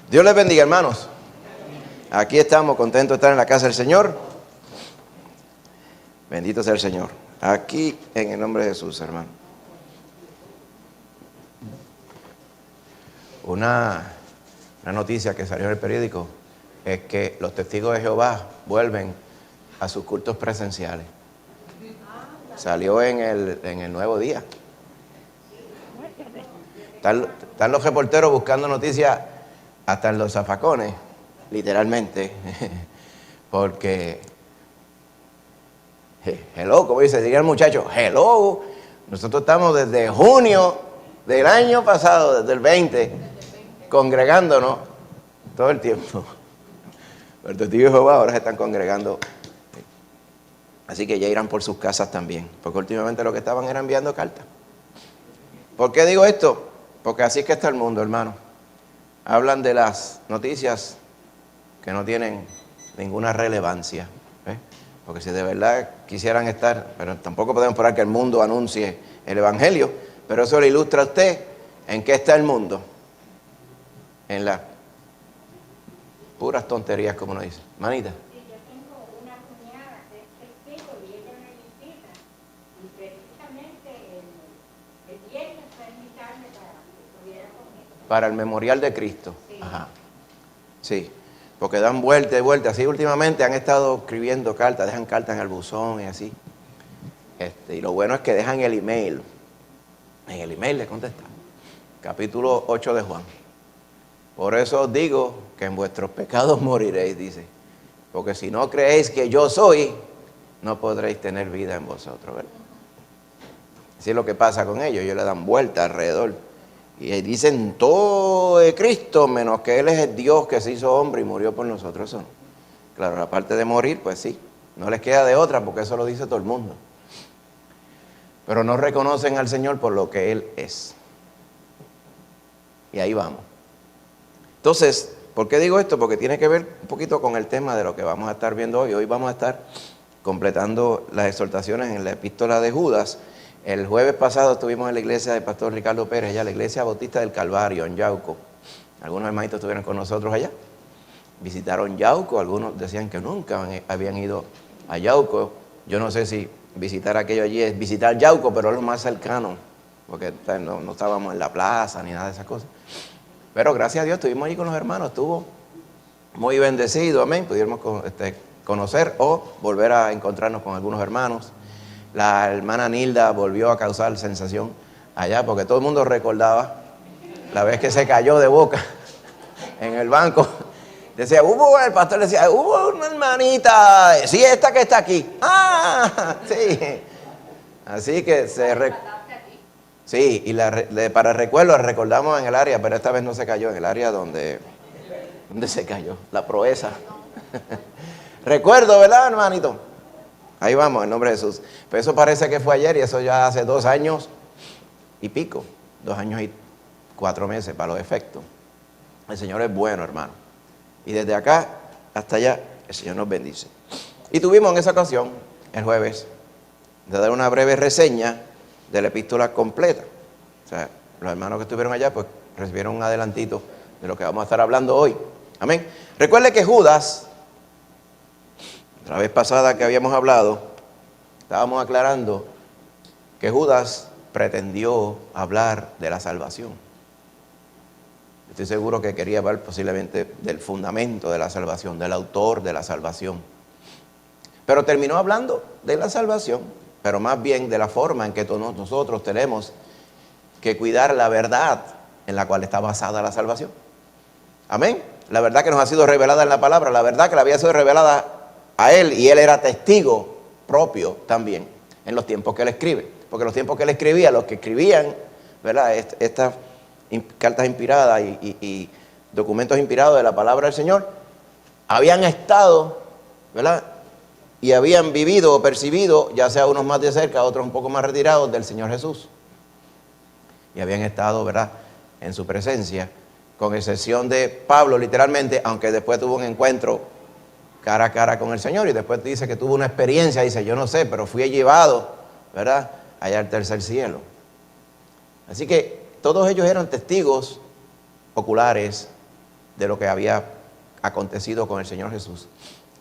Dios les bendiga, hermanos. Aquí estamos contentos de estar en la casa del Señor. Bendito sea el Señor. Aquí en el nombre de Jesús, hermano. Una noticia que salió en el periódico es que los testigos de Jehová vuelven a sus cultos presenciales. Salió en el Nuevo Día. Están los reporteros buscando noticias hasta en los zafacones, literalmente, porque, hello, como diría el muchacho, hello, nosotros estamos desde junio del año pasado, desde el 20, congregándonos todo el tiempo. Los testigos de Jehová ahora se están congregando, así que ya irán por sus casas también, porque últimamente lo que estaban era enviando cartas. ¿Por qué digo esto? Porque así es que está el mundo, hermano. Hablan de las noticias que no tienen ninguna relevancia, porque si de verdad quisieran estar, pero tampoco podemos esperar que el mundo anuncie el Evangelio, pero eso le ilustra a usted en qué está el mundo, en las puras tonterías, como uno dice. Manita. Sí, yo tengo una cuñada que es testigo y ella me visita, y precisamente el viernes fue a invitarme para que estuviera conmigo. Para el Memorial de Cristo. Sí. Ajá. Sí, porque dan vuelta y vuelta. Así últimamente han estado escribiendo cartas, dejan cartas en el buzón y así. Y lo bueno es que dejan el email. En el email le contestan. Capítulo 8 de Juan. Por eso os digo que en vuestros pecados moriréis, dice. Porque si no creéis que yo soy, no podréis tener vida en vosotros, ¿verdad? Así es lo que pasa con ellos. Ellos le dan vuelta alrededor. Y dicen todo de Cristo, menos que Él es el Dios que se hizo hombre y murió por nosotros. Eso no. Claro, la parte de morir, pues sí. No les queda de otra porque eso lo dice todo el mundo. Pero no reconocen al Señor por lo que Él es. Y ahí vamos. Entonces, ¿por qué digo esto? Porque tiene que ver un poquito con el tema de lo que vamos a estar viendo hoy. Hoy vamos a estar completando las exhortaciones en la epístola de Judas. El jueves pasado estuvimos en la iglesia del pastor Ricardo Pérez, allá la iglesia bautista del Calvario, en Yauco. Algunos hermanitos estuvieron con nosotros allá. Visitaron Yauco, algunos decían que nunca habían ido a Yauco. Yo no sé si visitar aquello allí es visitar Yauco, pero es lo más cercano, porque no estábamos en la plaza ni nada de esas cosas. Pero gracias a Dios estuvimos allí con los hermanos, estuvo muy bendecido, amén. Pudimos conocer o volver a encontrarnos con algunos hermanos. La hermana Nilda volvió a causar sensación allá, porque todo el mundo recordaba la vez que se cayó de boca en el banco. Decía, el pastor decía, hubo una hermanita, sí, esta que está aquí. Ah, sí. Así que sí, y para recuerdo recordamos en el área, pero esta vez no se cayó, en el área donde se cayó, la proeza. Recuerdo, ¿verdad, hermanito? Ahí vamos, en nombre de Jesús. Pero eso parece que fue ayer y eso ya hace 2 años y pico. 2 años y 4 meses para los efectos. El Señor es bueno, hermano. Y desde acá hasta allá, el Señor nos bendice. Y tuvimos en esa ocasión, el jueves, de dar una breve reseña de la epístola completa. O sea, los hermanos que estuvieron allá, pues recibieron un adelantito de lo que vamos a estar hablando hoy. Amén. Recuerde que Judas, la vez pasada que habíamos hablado, estábamos aclarando que Judas pretendió hablar de la salvación. Estoy seguro que quería hablar posiblemente del fundamento de la salvación, del autor de la salvación. Pero terminó hablando de la salvación, pero más bien de la forma en que todos nosotros tenemos que cuidar la verdad en la cual está basada la salvación. Amén. La verdad que nos ha sido revelada en la palabra, la verdad que le había sido revelada a él, y él era testigo propio también en los tiempos que él escribe. Porque los tiempos que él escribía, los que escribían, ¿verdad?, estas cartas inspiradas y documentos inspirados de la palabra del Señor, habían estado, ¿verdad?, y habían vivido o percibido, ya sea unos más de cerca, otros un poco más retirados, del Señor Jesús. Y habían estado, ¿verdad?, en su presencia, con excepción de Pablo, literalmente, aunque después tuvo un encuentro cara a cara con el Señor, y después dice que tuvo una experiencia, dice, yo no sé, pero fui llevado, ¿verdad?, allá al tercer cielo. Así que todos ellos eran testigos oculares de lo que había acontecido con el Señor Jesús.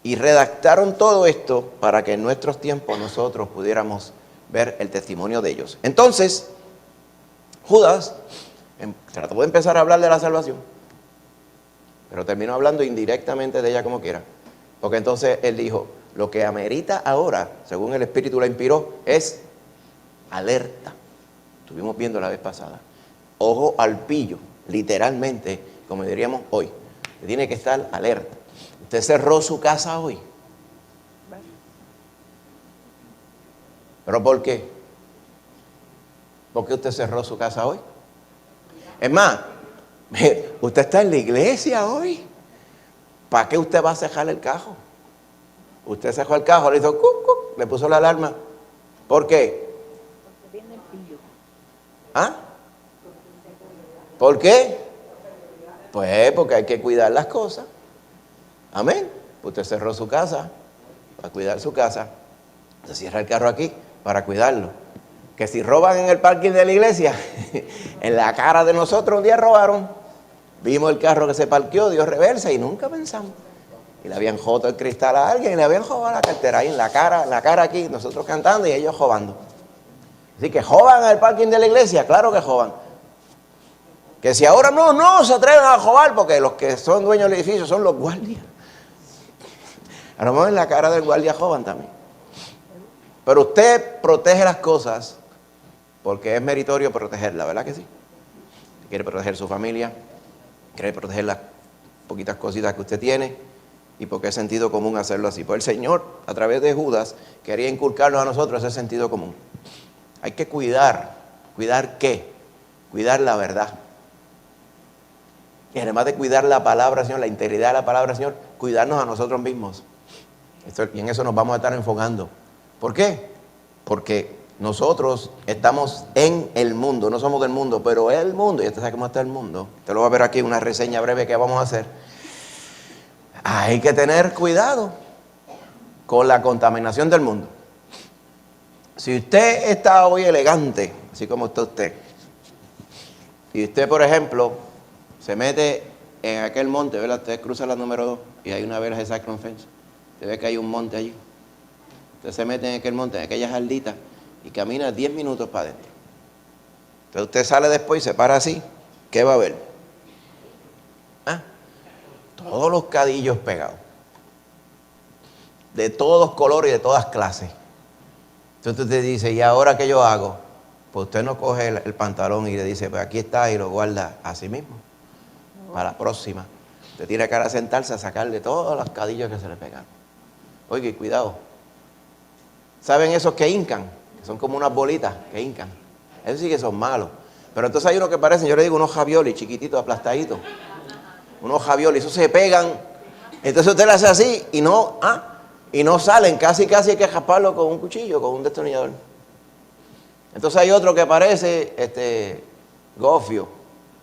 Y redactaron todo esto para que en nuestros tiempos nosotros pudiéramos ver el testimonio de ellos. Entonces, Judas trató de empezar a hablar de la salvación, pero terminó hablando indirectamente de ella como quiera. Porque entonces él dijo, lo que amerita ahora, según el Espíritu la inspiró, es alerta. Estuvimos viendo la vez pasada. Ojo al pillo, literalmente, como diríamos hoy. Tiene que estar alerta. Usted cerró su casa hoy. ¿Pero por qué? ¿Por qué usted cerró su casa hoy? Es más, usted está en la iglesia hoy. ¿Para qué usted va a cerrar el cajo? Usted cerró el cajo, le hizo cuc, le puso la alarma. ¿Por qué? Porque viene el pillo. ¿Ah? ¿Por qué? Pues porque hay que cuidar las cosas. Amén. Usted cerró su casa para cuidar su casa. Se cierra el carro aquí para cuidarlo. Que si roban en el parking de la iglesia, en la cara de nosotros un día robaron. Vimos el carro que se parqueó, dio reversa y nunca pensamos. Y le habían joto el cristal a alguien y le habían robado la cartera ahí en la cara aquí, nosotros cantando y ellos robando. Así que joban en el parking de la iglesia, claro que joban. Que si ahora no se atreven a robar porque los que son dueños del edificio son los guardias. A lo mejor en la cara del guardia joven también. Pero usted protege las cosas porque es meritorio protegerla, ¿verdad que sí? Quiere proteger su familia, quiere proteger las poquitas cositas que usted tiene y porque es sentido común hacerlo así. Pues el Señor, a través de Judas, quería inculcarnos a nosotros ese sentido común. Hay que cuidar. ¿Cuidar qué? Cuidar la verdad. Y además de cuidar la palabra del Señor, la integridad de la palabra del Señor, cuidarnos a nosotros mismos. Y en eso nos vamos a estar enfocando. ¿Por qué? Porque nosotros estamos en el mundo, no somos del mundo, pero el mundo, y usted sabe cómo está el mundo. Usted lo va a ver aquí, una reseña breve que vamos a hacer. Hay que tener cuidado con la contaminación del mundo. Si usted está hoy elegante, así como está usted, y usted, por ejemplo, se mete en aquel monte, ¿verdad? Usted cruza la número 2 y hay una verja de circunferencia. Usted ve que hay un monte allí. Usted se mete en aquel monte, en aquellas jarditas, y camina 10 minutos para adentro. Entonces usted sale después y se para así. ¿Qué va a ver? ¿Ah? Todos los cadillos pegados. De todos colores y de todas clases. Entonces usted dice, ¿y ahora qué yo hago? Pues usted no coge el pantalón y le dice, pues aquí está, y lo guarda a sí mismo. Para la próxima. Usted tiene que ahora sentarse a sacarle todos los cadillos que se le pegan. Oye, cuidado. ¿Saben esos que hincan? Que son como unas bolitas que hincan. Esos sí que son malos. Pero entonces hay unos que parecen, yo le digo, unos javiolis chiquititos, aplastaditos. Unos javiolis, esos se pegan. Entonces usted le hace así y no salen. Casi hay que rasparlo con un cuchillo, con un destornillador. Entonces hay otro que parece gofio,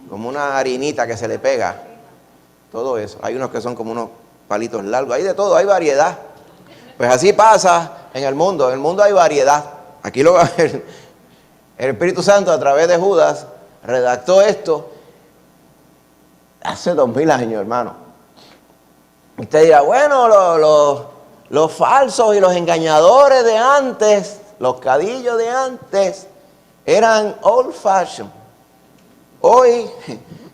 como una harinita que se le pega. Todo eso. Hay unos que son como unos palitos largos. Hay de todo, hay variedad. Pues así pasa en el mundo. En el mundo hay variedad. Aquí lo va a ver. El Espíritu Santo, a través de Judas, redactó esto hace 2000 años, hermano. Usted dirá, bueno, los falsos y los engañadores de antes, los cadillos de antes, eran old fashion. Hoy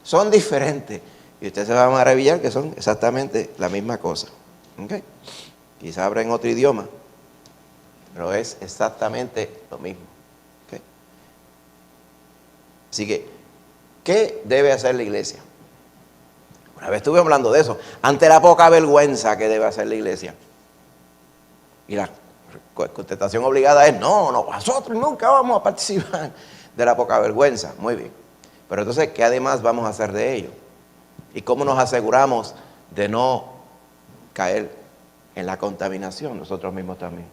son diferentes. Y usted se va a maravillar que son exactamente la misma cosa. ¿Okay? Quizá habla en otro idioma, pero es exactamente lo mismo. ¿Okay? Así que, ¿qué debe hacer la iglesia? Una vez estuve hablando de eso. Ante la poca vergüenza que debe hacer la iglesia. Y la contestación obligada es, no, nosotros nunca vamos a participar de la poca vergüenza. Muy bien. Pero entonces, ¿qué además vamos a hacer de ello? ¿Y cómo nos aseguramos de no caer en la contaminación nosotros mismos también?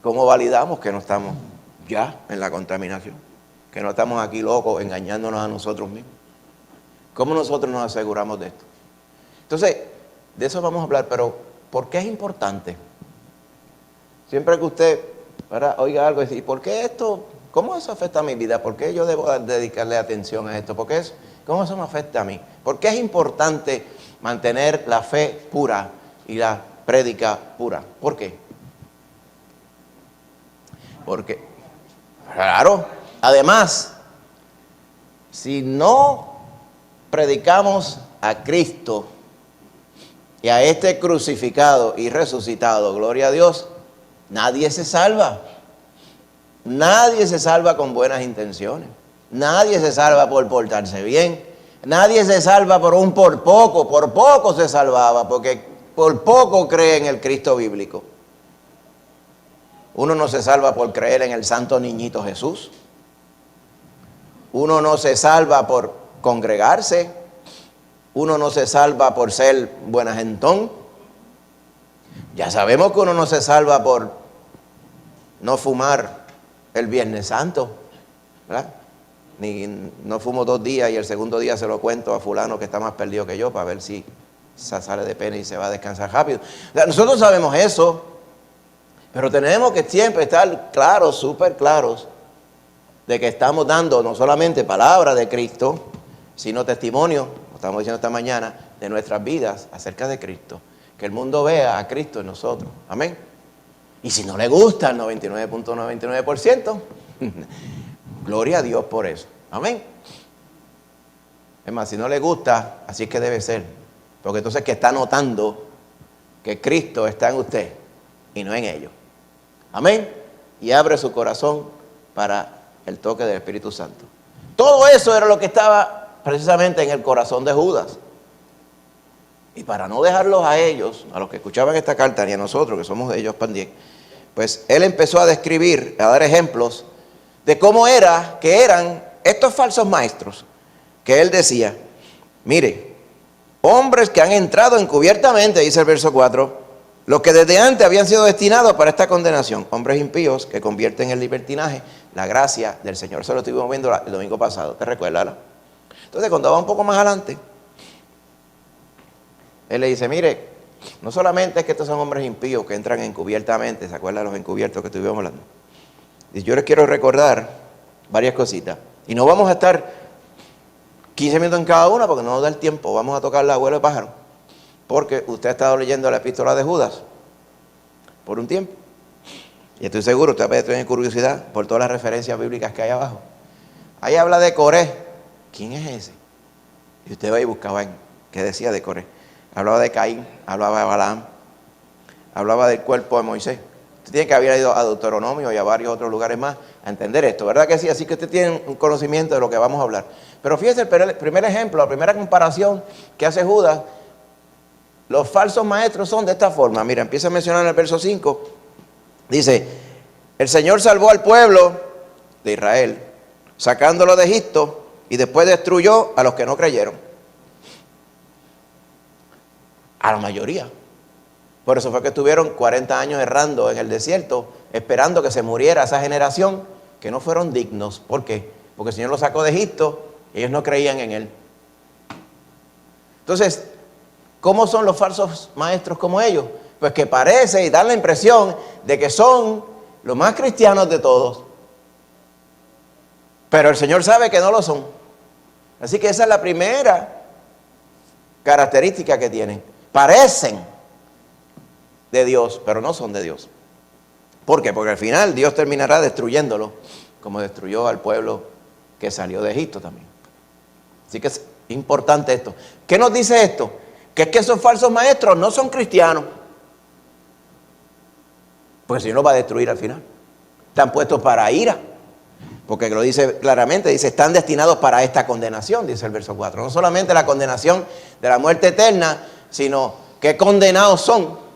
¿Cómo validamos que no estamos ya en la contaminación? Que no estamos aquí locos engañándonos a nosotros mismos. ¿Cómo nosotros nos aseguramos de esto? Entonces, de eso vamos a hablar, pero ¿por qué es importante? Siempre que usted oiga algo y dice, ¿y por qué esto? ¿Cómo eso afecta a mi vida? ¿Por qué yo debo dedicarle atención a esto? ¿Cómo eso me afecta a mí? ¿Por qué es importante mantener la fe pura y la prédica pura. ¿Por qué? Porque, claro, además, si no predicamos a Cristo y a este crucificado y resucitado, gloria a Dios, nadie se salva. Nadie se salva con buenas intenciones. Nadie se salva por portarse bien. Nadie se salva por poco se salvaba, porque por poco cree en el Cristo bíblico. Uno no se salva por creer en el santo niñito Jesús. Uno no se salva por congregarse. Uno no se salva por ser buenagentón. Ya sabemos que uno no se salva por no fumar el Viernes Santo, ¿verdad? Ni no fumo 2 días y el segundo día se lo cuento a fulano que está más perdido que yo para ver si se sale de pena y se va a descansar rápido. O sea, nosotros sabemos eso, pero tenemos que siempre estar claros, súper claros, de que estamos dando no solamente palabra de Cristo, sino testimonio, como estamos diciendo esta mañana, de nuestras vidas acerca de Cristo. Que el mundo vea a Cristo en nosotros. Amén. Y si no le gusta el 99.99%, gloria a Dios por eso. Amén. Es más, si no le gusta, así es que debe ser. Porque entonces que está notando que Cristo está en usted y no en ellos. Amén. Y abre su corazón para el toque del Espíritu Santo. Todo eso era lo que estaba precisamente en el corazón de Judas. Y para no dejarlos a ellos, a los que escuchaban esta carta, ni a nosotros, que somos de ellos también, pues él empezó a describir, a dar ejemplos de cómo eran estos falsos maestros, que él decía, mire, hombres que han entrado encubiertamente, dice el verso 4, los que desde antes habían sido destinados para esta condenación, hombres impíos que convierten en libertinaje la gracia del Señor. Eso lo estuvimos viendo el domingo pasado, ¿te recuerdas? Entonces, cuando va un poco más adelante, él le dice, mire, no solamente es que estos son hombres impíos que entran encubiertamente, ¿se acuerdan de los encubiertos que estuvimos hablando? Y yo les quiero recordar varias cositas. Y no vamos a estar 15 minutos en cada una porque no nos da el tiempo. Vamos a tocar la abuela de pájaro. Porque usted ha estado leyendo la epístola de Judas por un tiempo. Y estoy seguro, usted va a tener curiosidad por todas las referencias bíblicas que hay abajo. Ahí habla de Coré. ¿Quién es ese? Y usted va y buscaba en qué decía de Coré. Hablaba de Caín, hablaba de Balaam, hablaba del cuerpo de Moisés. Usted tiene que haber ido a Deuteronomio y a varios otros lugares más a entender esto, ¿verdad que sí? Así que usted tiene un conocimiento de lo que vamos a hablar. Pero fíjese el primer ejemplo, la primera comparación que hace Judas. Los falsos maestros son de esta forma. Mira, empieza a mencionar en el verso 5. Dice, el Señor salvó al pueblo de Israel, sacándolo de Egipto, y después destruyó a los que no creyeron. A la mayoría. Por eso fue que estuvieron 40 años errando en el desierto, esperando que se muriera esa generación que no fueron dignos. ¿Por qué? Porque el Señor los sacó de Egipto y ellos no creían en Él. Entonces, ¿cómo son los falsos maestros como ellos? Pues que parece y dan la impresión de que son los más cristianos de todos. Pero el Señor sabe que no lo son. Así que esa es la primera característica que tienen. Parecen de Dios, pero no son de Dios. ¿Por qué? Porque al final Dios terminará destruyéndolo, como destruyó al pueblo que salió de Egipto también. Así que es importante esto. ¿Qué nos dice esto? Que es que esos falsos maestros no son cristianos. Porque el Señor los va a destruir al final. Están puestos para ira. Porque lo dice claramente, dice, están destinados para esta condenación, dice el verso 4. No solamente la condenación de la muerte eterna, sino que condenados son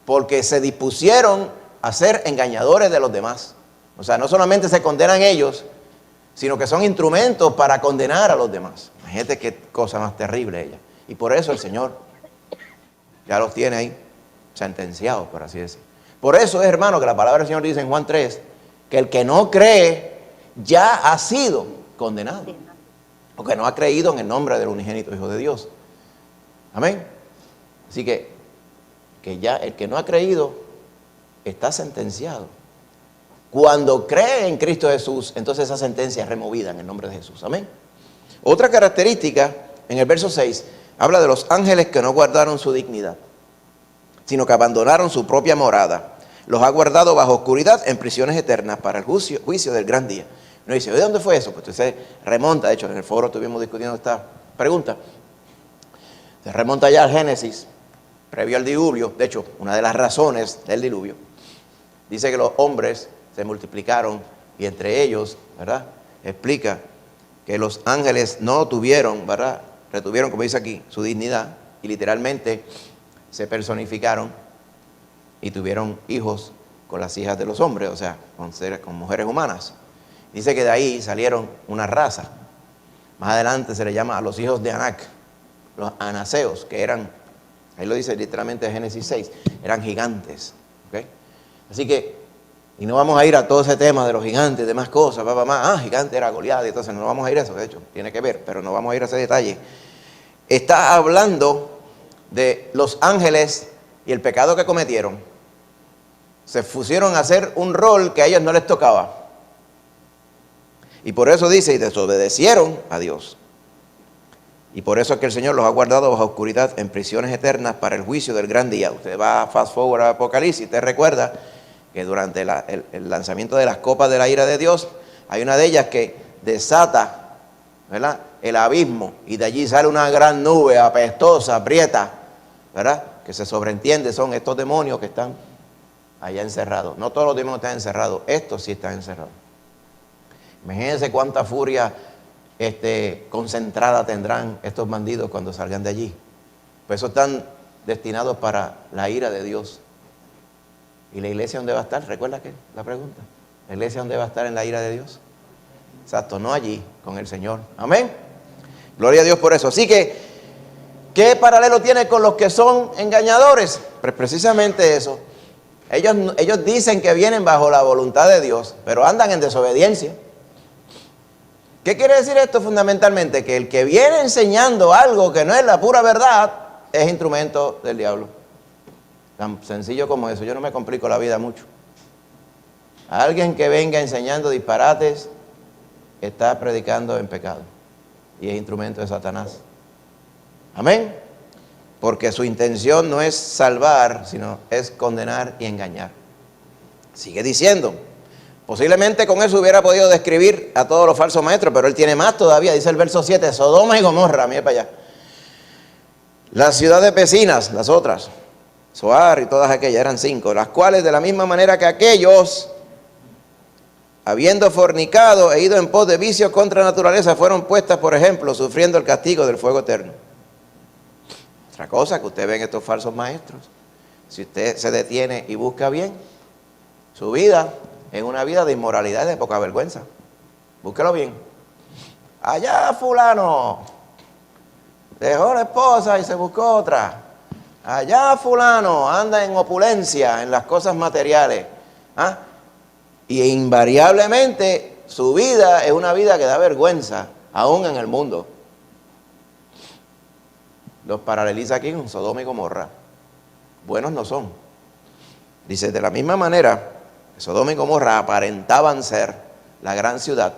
porque se dispusieron a ser engañadores de los demás. O sea, no solamente se condenan ellos, sino que son instrumentos para condenar a los demás. Imagínate qué cosa más terrible ella. Y por eso el Señor ya los tiene ahí sentenciados, por así decir. Por eso es, hermano, que la palabra del Señor dice en Juan 3, que el que no cree ya ha sido condenado. Porque no ha creído en el nombre del unigénito Hijo de Dios. Amén. Así que ya el que no ha creído está sentenciado. Cuando cree en Cristo Jesús, entonces esa sentencia es removida en el nombre de Jesús. Amén. Otra característica, en el verso 6, habla de los ángeles que no guardaron su dignidad, sino que abandonaron su propia morada. Los ha guardado bajo oscuridad en prisiones eternas para el juicio del gran día. Uno dice, ¿de dónde fue eso? Pues se remonta, de hecho en el foro estuvimos discutiendo esta pregunta. Se remonta ya al Génesis, previo al diluvio. De hecho, una de las razones del diluvio dice que los hombres se multiplicaron y entre ellos, ¿verdad?, explica que los ángeles no tuvieron, ¿verdad?, retuvieron, como dice aquí, su dignidad y literalmente se personificaron y tuvieron hijos con las hijas de los hombres, o sea, con mujeres humanas. Dice que de ahí salieron una raza. Más adelante se le llama a los hijos de Anac, los anaseos, que eran, ahí lo dice literalmente en Génesis 6, eran gigantes. ¿Okay? Así que, y no vamos a ir a todo ese tema de los gigantes, de más cosas, gigante era Goliat, entonces no vamos a ir a eso, de hecho, tiene que ver, pero no vamos a ir a ese detalle. Está hablando de los ángeles y el pecado que cometieron. Se pusieron a hacer un rol que a ellos no les tocaba. Y por eso dice, y desobedecieron a Dios. Y por eso es que el Señor los ha guardado bajo oscuridad en prisiones eternas para el juicio del gran día. Usted va fast forward a Apocalipsis, usted recuerda que durante el lanzamiento de las copas de la ira de Dios, hay una de ellas que desata, ¿verdad?, el abismo, y de allí sale una gran nube apestosa, aprieta, ¿verdad?, que se sobreentiende son estos demonios que están allá encerrados. No todos los demonios están encerrados, estos sí están encerrados. Imagínense cuánta furia concentrada tendrán estos bandidos cuando salgan de allí. Pues eso están destinados para la ira de Dios. ¿Y la iglesia dónde va a estar? ¿Recuerda que la pregunta? ¿La iglesia dónde va a estar en la ira de Dios? Exacto, no allí, con el Señor. Amén. Gloria a Dios por eso. Así que, ¿qué paralelo tiene con los que son engañadores? Pues precisamente eso. Ellos dicen que vienen bajo la voluntad de Dios, pero andan en desobediencia. ¿Qué quiere decir esto fundamentalmente? Que el que viene enseñando algo que no es la pura verdad es instrumento del diablo. Tan sencillo como eso. Yo no me complico la vida mucho. Alguien que venga enseñando disparates está predicando en pecado y es instrumento de Satanás. Amén. Porque su intención no es salvar, sino es condenar y engañar. Sigue diciendo. Posiblemente con eso hubiera podido describir a todos los falsos maestros, pero él tiene más todavía. Dice el verso 7, Sodoma y Gomorra, mire para allá. Las ciudades vecinas, las otras, Zoar y todas aquellas, eran 5, las cuales de la misma manera que aquellos, habiendo fornicado e ido en pos de vicios contra naturaleza, fueron puestas, por ejemplo, sufriendo el castigo del fuego eterno. Otra cosa que usted ve en estos falsos maestros, si usted se detiene y busca bien, su vida es una vida de inmoralidad y de poca vergüenza. Búsquelo bien. Allá fulano dejó la esposa y se buscó otra. Allá fulano anda en opulencia en las cosas materiales. Y invariablemente su vida es una vida que da vergüenza, aún en el mundo. Los paraleliza aquí con Sodoma y Gomorra. Buenos no son. Dice, de la misma manera, Sodoma y Gomorra aparentaban ser la gran ciudad,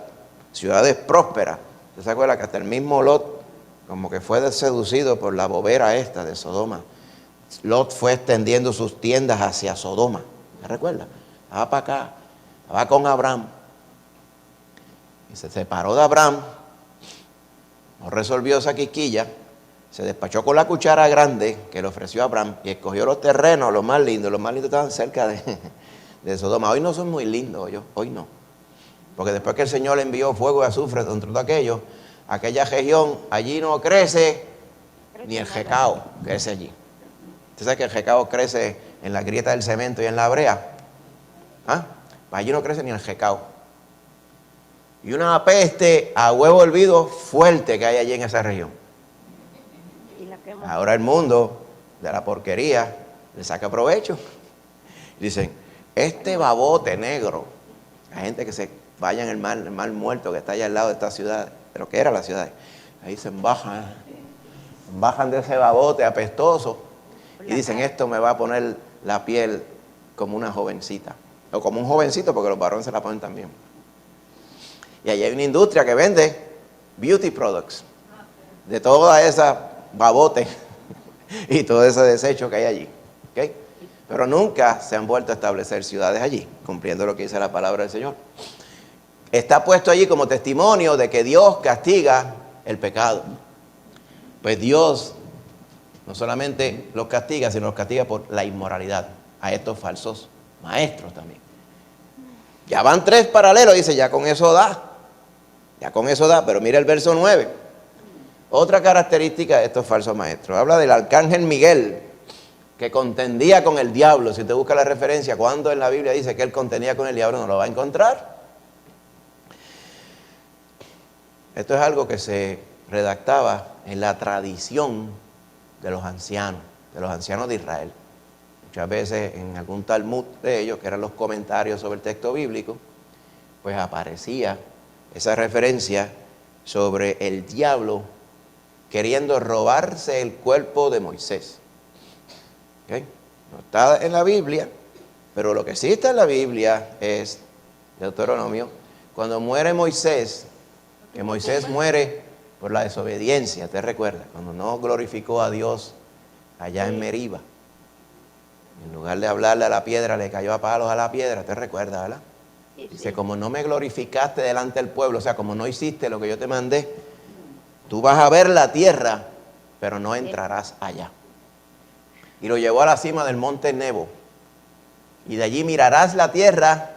ciudades prósperas. ¿Usted se acuerda que hasta el mismo Lot, como que fue seducido por la bobera esta de Sodoma? Lot fue extendiendo sus tiendas hacia Sodoma. ¿Se recuerda? Va para acá, va con Abraham. Y se separó de Abraham, no resolvió esa quisquilla, se despachó con la cuchara grande que le ofreció a Abraham y escogió los terrenos, los más lindos estaban cerca de Sodoma. Hoy no son muy lindos, hoy no. Porque después que el Señor le envió fuego y azufre dentro de aquella región, allí no crece ni el jecao, crece allí. Usted sabe que el jecao crece en la grieta del cemento y en la brea. Allí no crece ni el jecao. Y una peste a huevo hervido fuerte que hay allí en esa región. Ahora el mundo de la porquería le saca provecho. Dicen, este babote negro, la gente que se vaya en el mar muerto que está allá al lado de esta ciudad, pero que era la ciudad, ahí se bajan de ese babote apestoso y dicen, esto me va a poner la piel como una jovencita, o como un jovencito, porque los varones se la ponen también. Y allí hay una industria que vende beauty products, de toda esa babote y todo ese desecho que hay allí. ¿Okay? Pero nunca se han vuelto a establecer ciudades allí, cumpliendo lo que dice la palabra del Señor. Está puesto allí como testimonio de que Dios castiga el pecado. Pues Dios no solamente los castiga, sino los castiga por la inmoralidad a estos falsos maestros también. Ya van 3 paralelos, dice, ya con eso da. Ya con eso da, pero mira el verso 9. Otra característica de estos falsos maestros. Habla del arcángel Miguel, que contendía con el diablo. Si usted busca la referencia, cuando en la Biblia dice que él contendía con el diablo, no lo va a encontrar. Esto es algo que se redactaba en la tradición de los ancianos de Israel. Muchas veces en algún Talmud de ellos, que eran los comentarios sobre el texto bíblico, pues aparecía esa referencia sobre el diablo queriendo robarse el cuerpo de Moisés. ¿Okay? No está en la Biblia, pero lo que sí está en la Biblia es Deuteronomio, cuando muere Moisés, que Moisés muere por la desobediencia, ¿te recuerdas? Cuando no glorificó a Dios allá en Meriba. En lugar de hablarle a la piedra, le cayó a palos a la piedra, ¿te recuerdas, verdad? Dice, como no me glorificaste delante del pueblo, o sea, como no hiciste lo que yo te mandé, tú vas a ver la tierra, pero no entrarás allá. Y lo llevó a la cima del monte Nebo. Y de allí mirarás la tierra,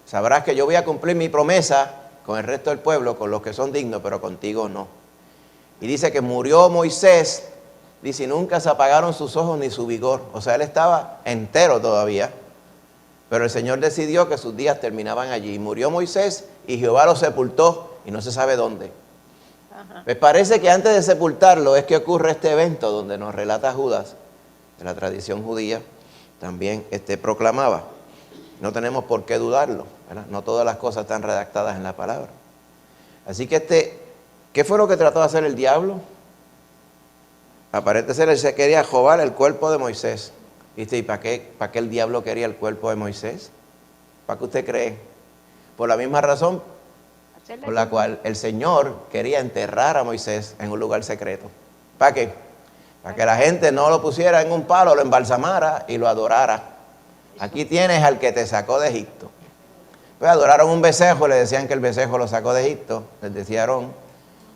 sabrás que yo voy a cumplir mi promesa con el resto del pueblo, con los que son dignos, pero contigo no. Y dice que murió Moisés, dice, y nunca se apagaron sus ojos ni su vigor. O sea, él estaba entero todavía, pero el Señor decidió que sus días terminaban allí. Y murió Moisés y Jehová lo sepultó y no se sabe dónde. Pues parece que antes de sepultarlo es que ocurre este evento donde nos relata Judas, de la tradición judía, también proclamaba. No tenemos por qué dudarlo, ¿verdad? No todas las cosas están redactadas en la palabra. Así que ¿qué fue lo que trató de hacer el diablo? Aparente ser, él se quería robar el cuerpo de Moisés. ¿Viste? ¿Y para qué el diablo quería el cuerpo de Moisés? ¿Para qué usted cree? Por la misma razón por la cual el Señor quería enterrar a Moisés en un lugar secreto. ¿Para qué? Para que la gente no lo pusiera en un palo, lo embalsamara y lo adorara. Aquí tienes al que te sacó de Egipto. Pues adoraron un becerro, le decían que el becerro lo sacó de Egipto, les decía Aarón,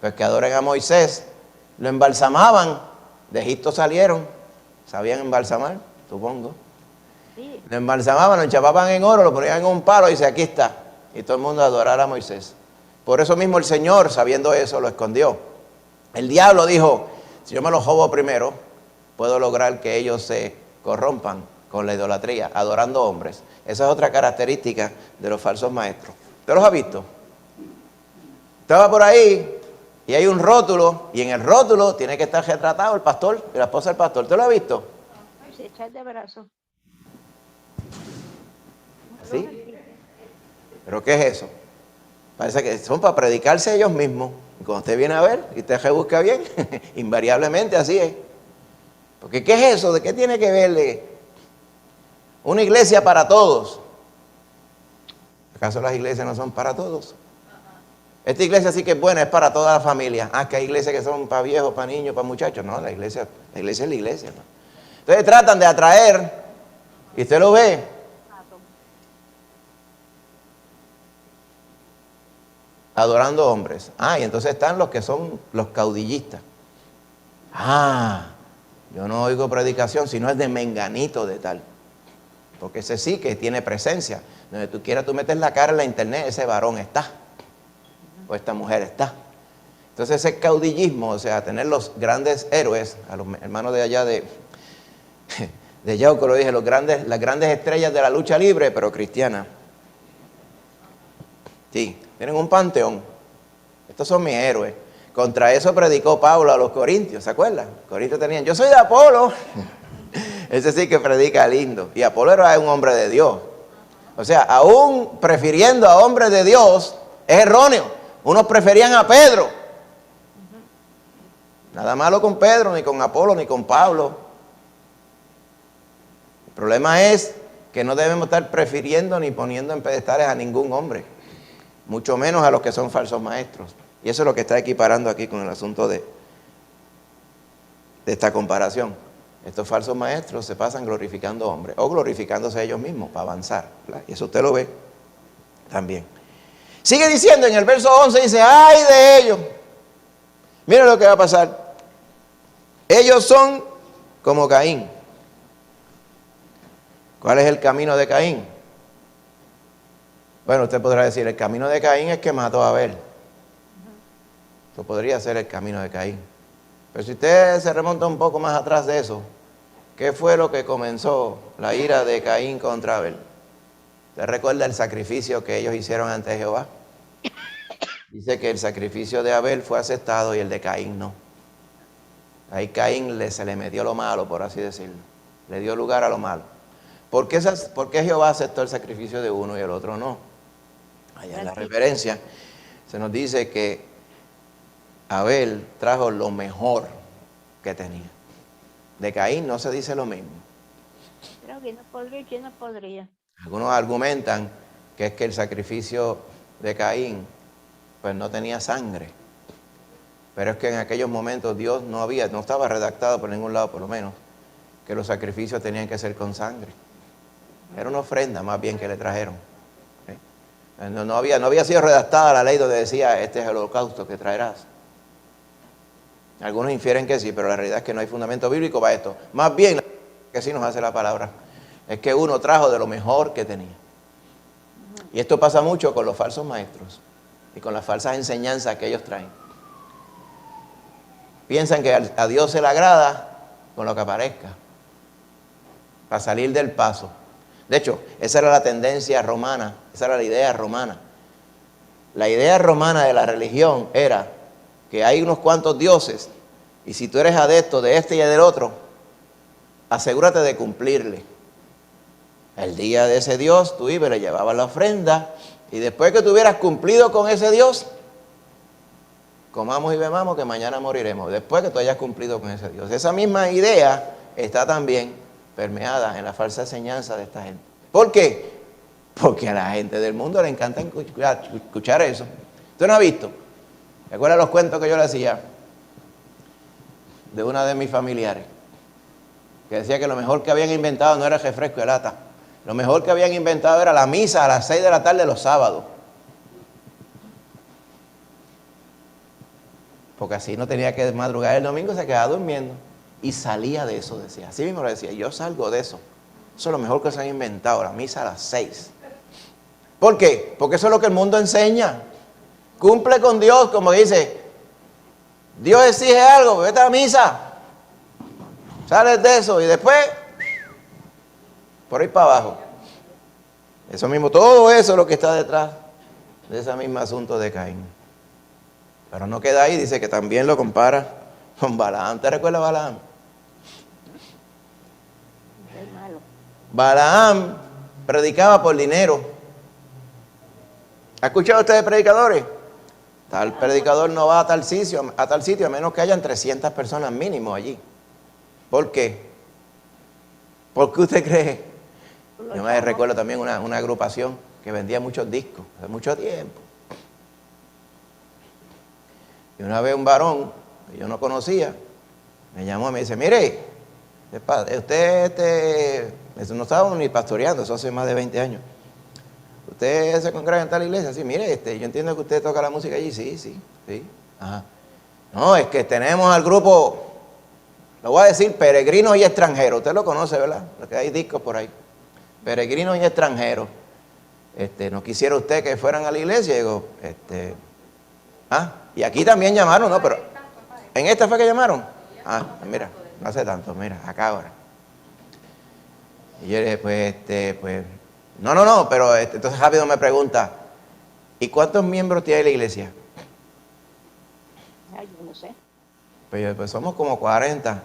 pues que adoren a Moisés, lo embalsamaban, de Egipto salieron, sabían embalsamar, supongo. Sí. Lo embalsamaban, lo enchapaban en oro, lo ponían en un palo y dice, aquí está. Y todo el mundo adorara a Moisés. Por eso mismo el Señor, sabiendo eso, lo escondió. El diablo dijo, si yo me los robo primero, puedo lograr que ellos se corrompan con la idolatría, adorando hombres. Esa es otra característica de los falsos maestros. ¿Usted los ha visto? Estaba por ahí y hay un rótulo, y en el rótulo tiene que estar retratado el pastor y la esposa del pastor. ¿Usted lo ha visto? Sí, echar de brazo. ¿Sí? ¿Pero qué es eso? Parece que son para predicarse ellos mismos. Y cuando usted viene a ver y usted rebusca bien, invariablemente así es. Porque ¿qué es eso? ¿De qué tiene que ver una iglesia para todos? ¿Acaso las iglesias no son para todos? Esta iglesia sí que es buena, es para toda la familia. Ah, que hay iglesias que son para viejos, para niños, para muchachos. No, la iglesia es la iglesia, ¿no? Entonces tratan de atraer, y usted lo ve, adorando hombres. Ah, y entonces están los que son los caudillistas. Ah, yo no oigo predicación, sino es de menganito de tal. Porque ese sí que tiene presencia. Donde tú quieras, tú metes la cara en la internet, ese varón está. O esta mujer está. Entonces ese caudillismo, o sea, tener los grandes héroes, a los hermanos de allá de Yauco lo dije, las grandes estrellas de la lucha libre, pero cristiana. Sí, tienen un panteón. Estos son mis héroes. Contra eso predicó Pablo a los corintios, ¿se acuerdan? Los corintios tenían, yo soy de Apolo. Ese sí que predica lindo. Y Apolo era un hombre de Dios. O sea, aún prefiriendo a hombres de Dios, es erróneo. Unos preferían a Pedro. Nada malo con Pedro, ni con Apolo, ni con Pablo. El problema es que no debemos estar prefiriendo ni poniendo en pedestales a ningún hombre. Mucho menos a los que son falsos maestros. Y eso es lo que está equiparando aquí con el asunto de de esta comparación. Estos falsos maestros se pasan glorificando hombres o glorificándose a ellos mismos para avanzar, ¿verdad? Y eso usted lo ve también. Sigue diciendo en el verso 11, dice, ¡ay de ellos! Mira lo que va a pasar. Ellos son como Caín. ¿Cuál es el camino de Caín? Bueno, usted podrá decir, el camino de Caín es que mató a Abel. Eso podría ser el camino de Caín. Pero si usted se remonta un poco más atrás de eso, ¿qué fue lo que comenzó la ira de Caín contra Abel? ¿Usted recuerda el sacrificio que ellos hicieron ante Jehová? Dice que el sacrificio de Abel fue aceptado y el de Caín no. Ahí Caín se le metió lo malo, por así decirlo. Le dio lugar a lo malo. ¿Por qué Jehová aceptó el sacrificio de uno y el otro no? Allá en la referencia se nos dice que Abel trajo lo mejor que tenía. De Caín no se dice lo mismo. Creo que no podría, que no podría. Algunos argumentan que es que el sacrificio de Caín pues no tenía sangre. Pero es que en aquellos momentos Dios no estaba redactado por ningún lado, por lo menos, que los sacrificios tenían que ser con sangre. Era una ofrenda más bien que le trajeron. No había sido redactada la ley donde decía, este es el holocausto que traerás. Algunos infieren que sí, pero la realidad es que no hay fundamento bíblico para esto. Más bien, que sí nos hace la palabra, es que uno trajo de lo mejor que tenía. Y esto pasa mucho con los falsos maestros y con las falsas enseñanzas que ellos traen. Piensan que a Dios se le agrada con lo que aparezca, para salir del paso. De hecho, esa era la tendencia romana, esa era la idea romana. La idea romana de la religión era que hay unos cuantos dioses y si tú eres adepto de este y del otro, asegúrate de cumplirle. El día de ese Dios, tú ibas, le llevabas la ofrenda y después que tú hubieras cumplido con ese Dios, comamos y bebamos que mañana moriremos. Después que tú hayas cumplido con ese Dios. Esa misma idea está también permeada en la falsa enseñanza de esta gente. ¿Por qué? Porque a la gente del mundo le encanta escuchar eso. ¿Usted no ha visto? ¿Recuerda los cuentos que yo le hacía de una de mis familiares? Que decía que lo mejor que habían inventado no era el refresco de lata. Lo mejor que habían inventado era la misa a las 6 de la tarde los sábados. Porque así no tenía que madrugar el domingo, se quedaba durmiendo. Y salía de eso, decía. Así mismo lo decía, yo salgo de eso. Eso es lo mejor que se han inventado, la misa a las 6. ¿Por qué? Porque eso es lo que el mundo enseña. Cumple con Dios, como dice. Dios exige algo, vete a la misa. Sales de eso y después, por ahí para abajo. Eso mismo, todo eso es lo que está detrás de ese mismo asunto de Caín. Pero no queda ahí, dice que también lo compara con Balaam. ¿Te recuerdas a Balaam? Es malo. Balaam predicaba por dinero. ¿Ha escuchado usted de predicadores? Tal predicador no va a tal sitio a menos que hayan 300 personas mínimo allí. ¿Por qué? ¿Por qué usted cree? Yo me recuerdo también una agrupación que vendía muchos discos hace mucho tiempo. Y una vez un varón que yo no conocía me llamó y me dice, mire, usted no estábamos ni pastoreando, eso hace más de 20 años. ¿Usted se congrega en tal iglesia? Sí, mire, yo entiendo que usted toca la música allí. Sí. Ajá. No, es que tenemos al grupo, lo voy a decir, Peregrinos y Extranjeros. Usted lo conoce, ¿verdad? Porque hay discos por ahí. Peregrinos y Extranjeros. ¿No quisiera usted que fueran a la iglesia? Y digo, y aquí también llamaron, ¿no? Pero, ¿en esta fue que llamaron? Mira, no hace tanto, mira, acá ahora. Y yo le dije, pues, no, pero entonces rápido me pregunta, ¿y cuántos miembros tiene la iglesia? Ay, yo no sé. Pues somos como 40.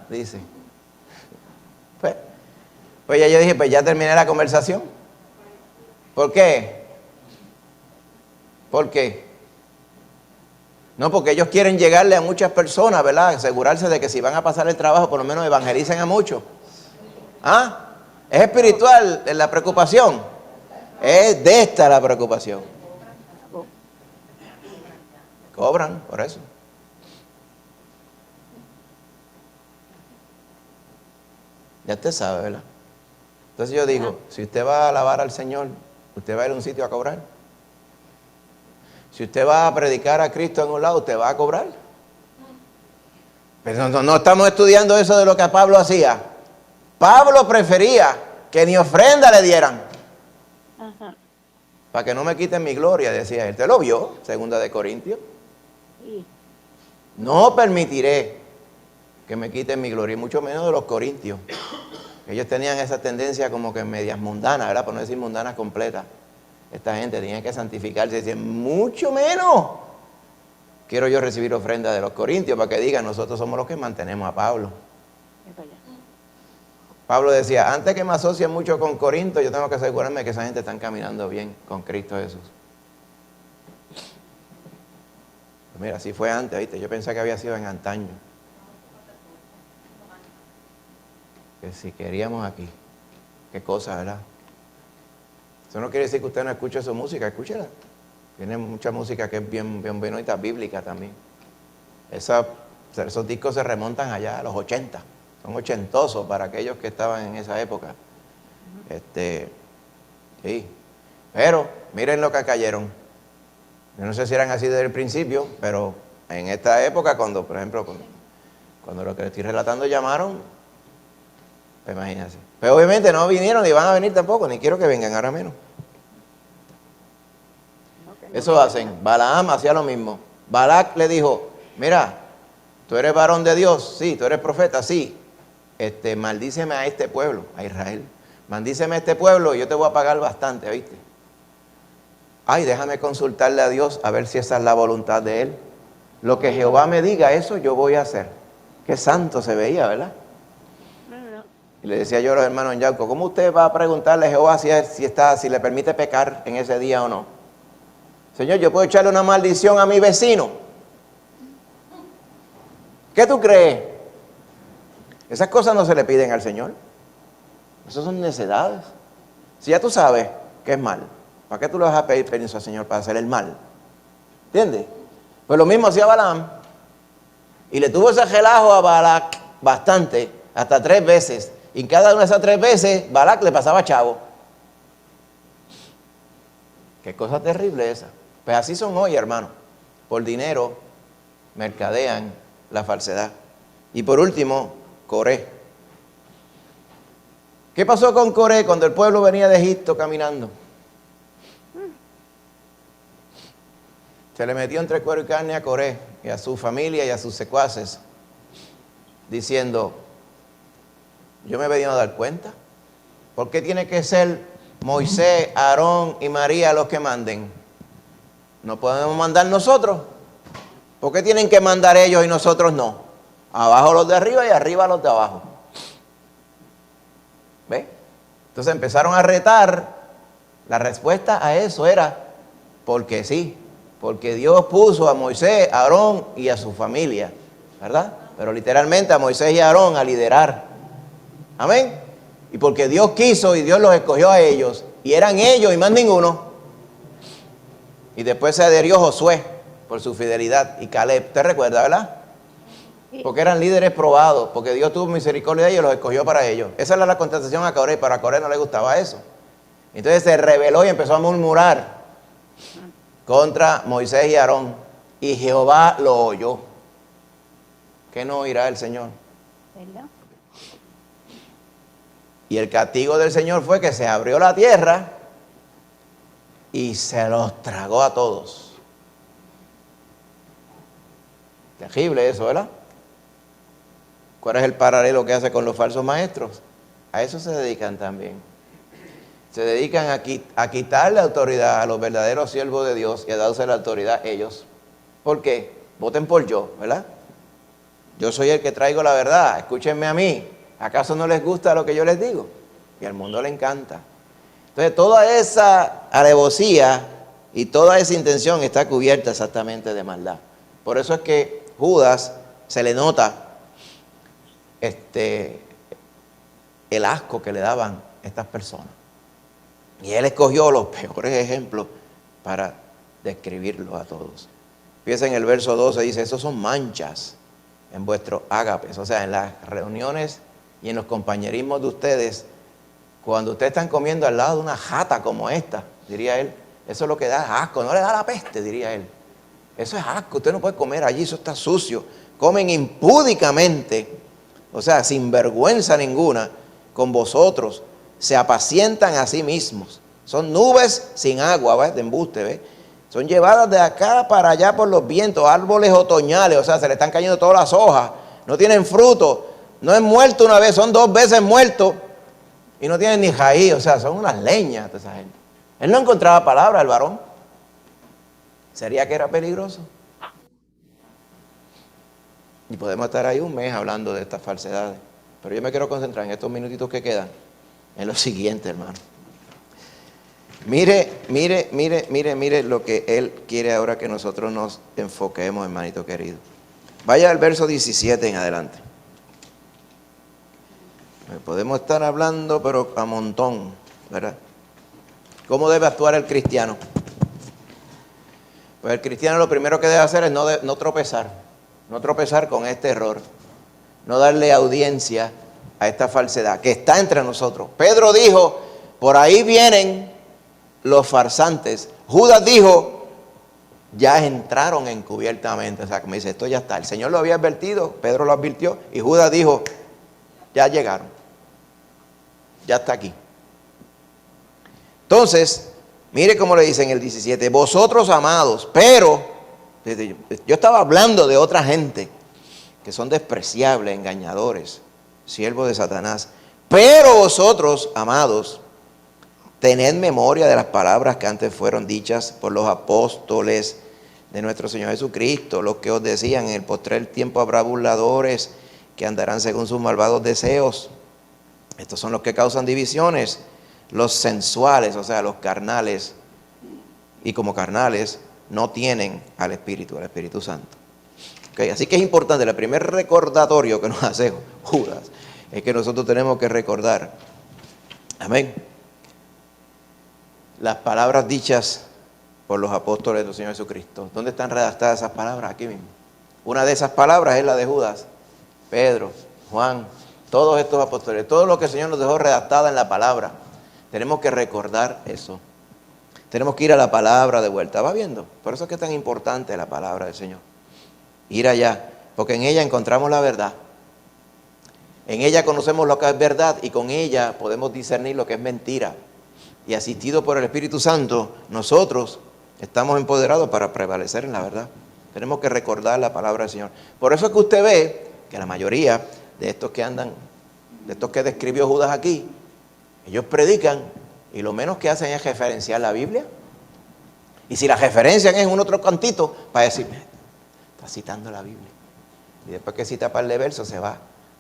Dice. Pues ya yo dije, pues ya terminé la conversación. ¿Por qué? ¿Por qué? No, porque ellos quieren llegarle a muchas personas, ¿verdad? Asegurarse de que si van a pasar el trabajo, por lo menos evangelicen a muchos. ¿Es espiritual la preocupación? Es de esta la preocupación. Cobran por eso. Ya usted sabe, ¿verdad? Entonces yo digo, si usted va a alabar al Señor, usted va a ir a un sitio a cobrar. Si usted va a predicar a Cristo en un lado, usted va a cobrar. Pero no estamos estudiando eso de lo que Pablo hacía. Pablo prefería que ni ofrenda le dieran. Ajá. Para que no me quiten mi gloria, decía él. ¿Usted lo vio? 2 Corintios. Sí. No permitiré que me quiten mi gloria, y mucho menos de los corintios. Ellos tenían esa tendencia como que medias mundanas, ¿verdad? Por no decir mundanas completas. Esta gente tenía que santificarse y decir, mucho menos quiero yo recibir ofrenda de los corintios para que digan, nosotros somos los que mantenemos a Pablo. Es verdad. Pablo decía, antes que me asocien mucho con Corinto, yo tengo que asegurarme que esa gente está caminando bien con Cristo Jesús. Pues mira, así fue antes, ¿viste? Yo pensé que había sido en antaño. Que si queríamos aquí, qué cosa, ¿verdad? Eso no quiere decir que usted no escuche su música, escúchela. Tiene mucha música que es bien bonita, bíblica también. Esos discos se remontan allá a los 80. Son ochentosos para aquellos que estaban en esa época. Sí. Pero miren lo que cayeron. Yo no sé si eran así desde el principio, pero en esta época, cuando, por ejemplo, cuando lo que les estoy relatando llamaron, pues imagínense. Pero obviamente no vinieron ni van a venir tampoco, ni quiero que vengan ahora menos. Eso hacen. Balaam hacía lo mismo. Balac le dijo, mira, tú eres varón de Dios, sí, tú eres profeta, sí. Maldíceme a este pueblo, a Israel. Maldíceme a este pueblo y yo te voy a pagar bastante, ¿viste? Ay, déjame consultarle a Dios a ver si esa es la voluntad de Él. Lo que Jehová me diga, eso yo voy a hacer. Qué santo se veía, ¿verdad? No. Y le decía yo a los hermanos en Yauco, ¿cómo usted va a preguntarle a Jehová si le permite pecar en ese día o no? Señor, yo puedo echarle una maldición a mi vecino. ¿Qué tú crees? Esas cosas no se le piden al Señor. Esas son necedades. Si ya tú sabes que es mal, ¿para qué tú le vas a pedir permiso al Señor para hacer el mal? ¿Entiendes? Pues lo mismo hacía Balaam. Y le tuvo ese relajo a Balac bastante, hasta 3 veces. Y cada una de esas 3 veces, Balac le pasaba chavo. Qué cosa terrible esa. Pues así son hoy, hermano. Por dinero mercadean la falsedad. Y por último, Coré. ¿Qué pasó con Coré cuando el pueblo venía de Egipto caminando? Se le metió entre cuero y carne a Coré y a su familia y a sus secuaces, diciendo, yo me he venido a dar cuenta. ¿Por qué tiene que ser Moisés, Aarón y María los que manden? ¿No podemos mandar nosotros? ¿Por qué tienen que mandar ellos y nosotros no? Abajo los de arriba y arriba los de abajo. ¿Ve? Entonces empezaron a retar. La respuesta a eso era, porque sí. Porque Dios puso a Moisés, a Aarón y a su familia, ¿verdad? Pero literalmente a Moisés y a Aarón a liderar. Amén. Y porque Dios quiso y Dios los escogió a ellos. Y eran ellos y más ninguno. Y después se adherió Josué por su fidelidad. Y Caleb, ¿usted recuerda, verdad? Porque eran líderes probados. Porque Dios tuvo misericordia de ellos y los escogió para ellos. Esa era la contestación a Coré. Pero a Coré no le gustaba eso. Entonces se rebeló y empezó a murmurar contra Moisés y Aarón. Y Jehová lo oyó. ¿Qué no oirá el Señor? ¿Verdad? Y el castigo del Señor fue que se abrió la tierra y se los tragó a todos. Terrible eso, ¿verdad? ¿Cuál es el paralelo que hace con los falsos maestros? A eso se dedican también. Se dedican a quitarle autoridad a los verdaderos siervos de Dios y a darse la autoridad a ellos. ¿Por qué? Voten por yo, ¿verdad? Yo soy el que traigo la verdad, escúchenme a mí. ¿Acaso no les gusta lo que yo les digo? Y al mundo le encanta. Entonces toda esa alevosía y toda esa intención está cubierta exactamente de maldad. Por eso es que Judas se le nota el asco que le daban estas personas. Y él escogió los peores ejemplos para describirlos a todos. Fíjense en el verso 12, dice, esos son manchas en vuestros ágapes, o sea, en las reuniones y en los compañerismos de ustedes, cuando ustedes están comiendo al lado de una jata como esta, diría él, eso es lo que da asco, no le da la peste, diría él. Eso es asco, usted no puede comer allí, eso está sucio. Comen impúdicamente, o sea, sin vergüenza ninguna, con vosotros, se apacientan a sí mismos. Son nubes sin agua, ¿ves? De embuste, ¿ves? Son llevadas de acá para allá por los vientos, árboles otoñales, o sea, se le están cayendo todas las hojas, no tienen fruto, no es muerto una vez, son 2 veces muertos y no tienen ni raíz, o sea, son unas leñas de esa gente. Él no encontraba palabra, el varón. ¿Sería que era peligroso? Y podemos estar ahí un mes hablando de estas falsedades, pero yo me quiero concentrar en estos minutitos que quedan, en lo siguiente, hermano. Mire lo que él quiere ahora que nosotros nos enfoquemos, hermanito querido. Vaya al verso 17 en adelante. Podemos estar hablando, pero a montón, ¿verdad? ¿Cómo debe actuar el cristiano? Pues el cristiano lo primero que debe hacer es no tropezar con este error, no darle audiencia a esta falsedad que está entre nosotros. Pedro dijo, por ahí vienen los farsantes. Judas dijo, ya entraron encubiertamente. O sea, como dice, esto ya está. El Señor lo había advertido, Pedro lo advirtió, y Judas dijo, ya llegaron. Ya está aquí. Entonces, mire cómo le dice en el 17, vosotros amados, pero, yo estaba hablando de otra gente, que son despreciables, engañadores, siervos de Satanás, pero vosotros, amados, tened memoria de las palabras que antes fueron dichas por los apóstoles de nuestro Señor Jesucristo, los que os decían, en el postrer tiempo habrá burladores que andarán según sus malvados deseos. Estos son los que causan divisiones, los sensuales, o sea, los carnales, y como carnales no tienen al Espíritu Santo. Okay, así que es importante, el primer recordatorio que nos hace Judas es que nosotros tenemos que recordar, amén, las palabras dichas por los apóstoles del Señor Jesucristo. ¿Dónde están redactadas esas palabras? Aquí mismo. Una de esas palabras es la de Judas, Pedro, Juan, todos estos apóstoles, todo lo que el Señor nos dejó redactada en la palabra. Tenemos que recordar eso. Tenemos que ir a la palabra de vuelta. ¿Va viendo? Por eso es que es tan importante la palabra del Señor. Ir allá, porque en ella encontramos la verdad. En ella conocemos lo que es verdad y con ella podemos discernir lo que es mentira. Y asistido por el Espíritu Santo, nosotros estamos empoderados para prevalecer en la verdad. Tenemos que recordar la palabra del Señor. Por eso es que usted ve que la mayoría de estos que andan, de estos que describió Judas aquí, ellos predican y lo menos que hacen es referenciar la Biblia. Y si la referencian es en un otro cantito, para decir, está citando la Biblia. Y después que cita par de versos se va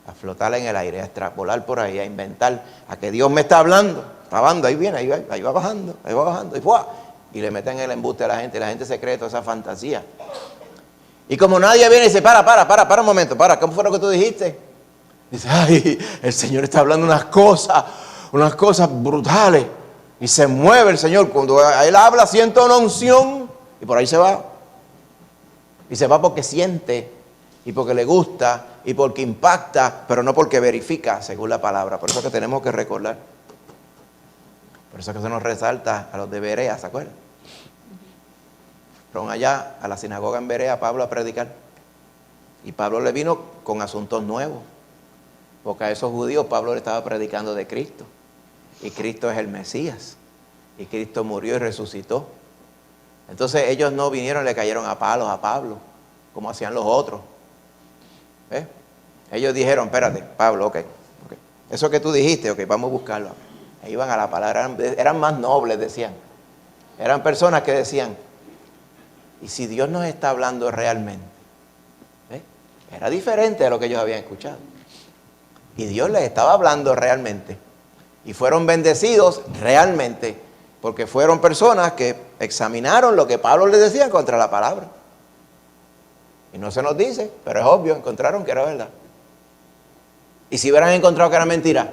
a flotar en el aire, a extrapolar por ahí, a inventar, a que Dios me está hablando. Ahí viene, ahí va bajando, y ¡fua! Y le meten el embuste a la gente se cree toda esa fantasía. Y como nadie viene y dice, para un momento, ¿cómo fue lo que tú dijiste? Dice, ay, el Señor está hablando unas cosas brutales. Y se mueve el Señor. Cuando Él habla, siente una unción y por ahí se va. Y se va porque siente y porque le gusta y porque impacta, pero no porque verifica según la palabra. Por eso es que tenemos que recordar. Por eso es que se nos resalta a los de Berea, ¿se acuerdan? Fueron allá a la sinagoga en Berea Pablo a predicar. Y Pablo le vino con asuntos nuevos. Porque a esos judíos Pablo le estaba predicando de Cristo. Y Cristo es el Mesías. Y Cristo murió y resucitó. Entonces ellos no vinieron y le cayeron a palos a Pablo, como hacían los otros. ¿Ves? Ellos dijeron, espérate, Pablo, ok. Eso que tú dijiste, ok, vamos a buscarlo. E iban a la palabra, eran más nobles, decían. Eran personas que decían, ¿y si Dios nos está hablando realmente? ¿Ves? Era diferente de lo que ellos habían escuchado. Y Dios les estaba hablando realmente. Y fueron bendecidos realmente, porque fueron personas que examinaron lo que Pablo les decía contra la palabra. Y no se nos dice, pero es obvio, encontraron que era verdad. Y si hubieran encontrado que era mentira,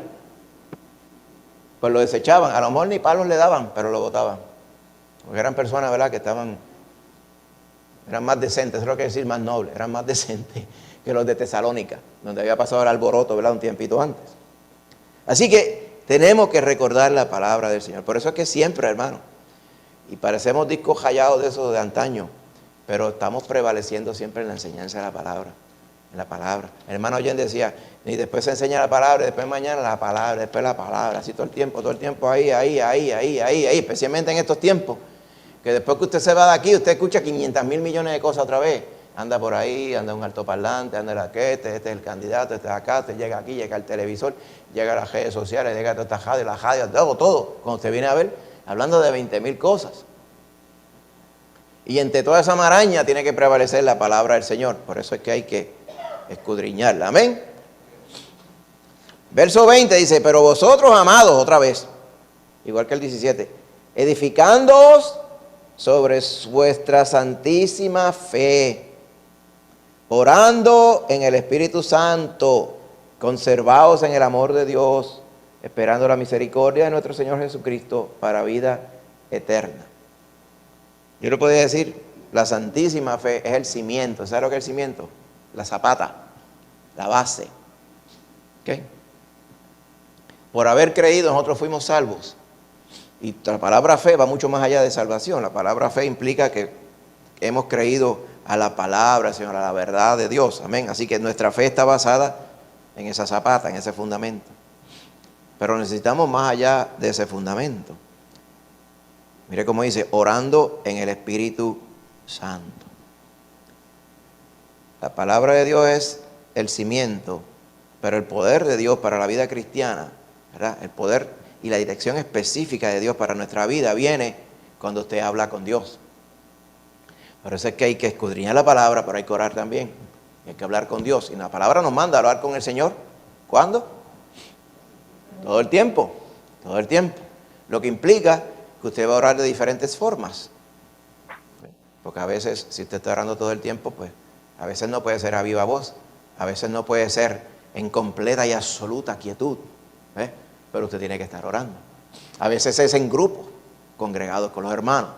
pues lo desechaban. A lo mejor ni palos le daban, pero lo botaban. Porque eran personas, ¿verdad?, que eran más decentes, eso es lo que decir más nobles, eran más decentes que los de Tesalónica, donde había pasado el alboroto, ¿verdad?, un tiempito antes. Así que tenemos que recordar la palabra del Señor. Por eso es que siempre, hermano, y parecemos discos hallados de esos de antaño, pero estamos prevaleciendo siempre en la enseñanza de la palabra. En la palabra. El hermano Oyen decía, y después se enseña la palabra, y después mañana la palabra, después la palabra, así todo el tiempo, ahí, especialmente en estos tiempos, que después que usted se va de aquí, usted escucha 500,000 millones de cosas otra vez. Anda por ahí, anda un altoparlante, anda el este es el candidato, este es acá, este llega aquí, llega el televisor, llega a las redes sociales, llega a toda esta radio, la radio, todo. Cuando usted viene a ver, hablando de 20,000 cosas. Y entre toda esa maraña tiene que prevalecer la palabra del Señor. Por eso es que hay que escudriñarla. Amén. Verso 20 dice, pero vosotros, amados, otra vez, igual que el 17, edificándoos sobre vuestra santísima fe, orando en el Espíritu Santo, conservaos en el amor de Dios, esperando la misericordia de nuestro Señor Jesucristo para vida eterna. Yo le podría decir, la santísima fe es el cimiento. ¿Sabe lo que es el cimiento? La zapata, la base. ¿Okay? Por haber creído nosotros fuimos salvos. Y la palabra fe va mucho más allá de salvación. La palabra fe implica que hemos creído a la palabra, Señor, a la verdad de Dios. Amén. Así que nuestra fe está basada en esa zapata, en ese fundamento. Pero necesitamos más allá de ese fundamento. Mire cómo dice, orando en el Espíritu Santo. La palabra de Dios es el cimiento, pero el poder de Dios para la vida cristiana, ¿verdad?, el poder y la dirección específica de Dios para nuestra vida viene cuando usted habla con Dios. Por eso es que hay que escudriñar la palabra, pero hay que orar también. Hay que hablar con Dios. Y la palabra nos manda a hablar con el Señor. ¿Cuándo? Todo el tiempo. Todo el tiempo. Lo que implica que usted va a orar de diferentes formas. Porque a veces, si usted está orando todo el tiempo, pues a veces no puede ser a viva voz. A veces no puede ser en completa y absoluta quietud. Pero usted tiene que estar orando. A veces es en grupo, congregados con los hermanos.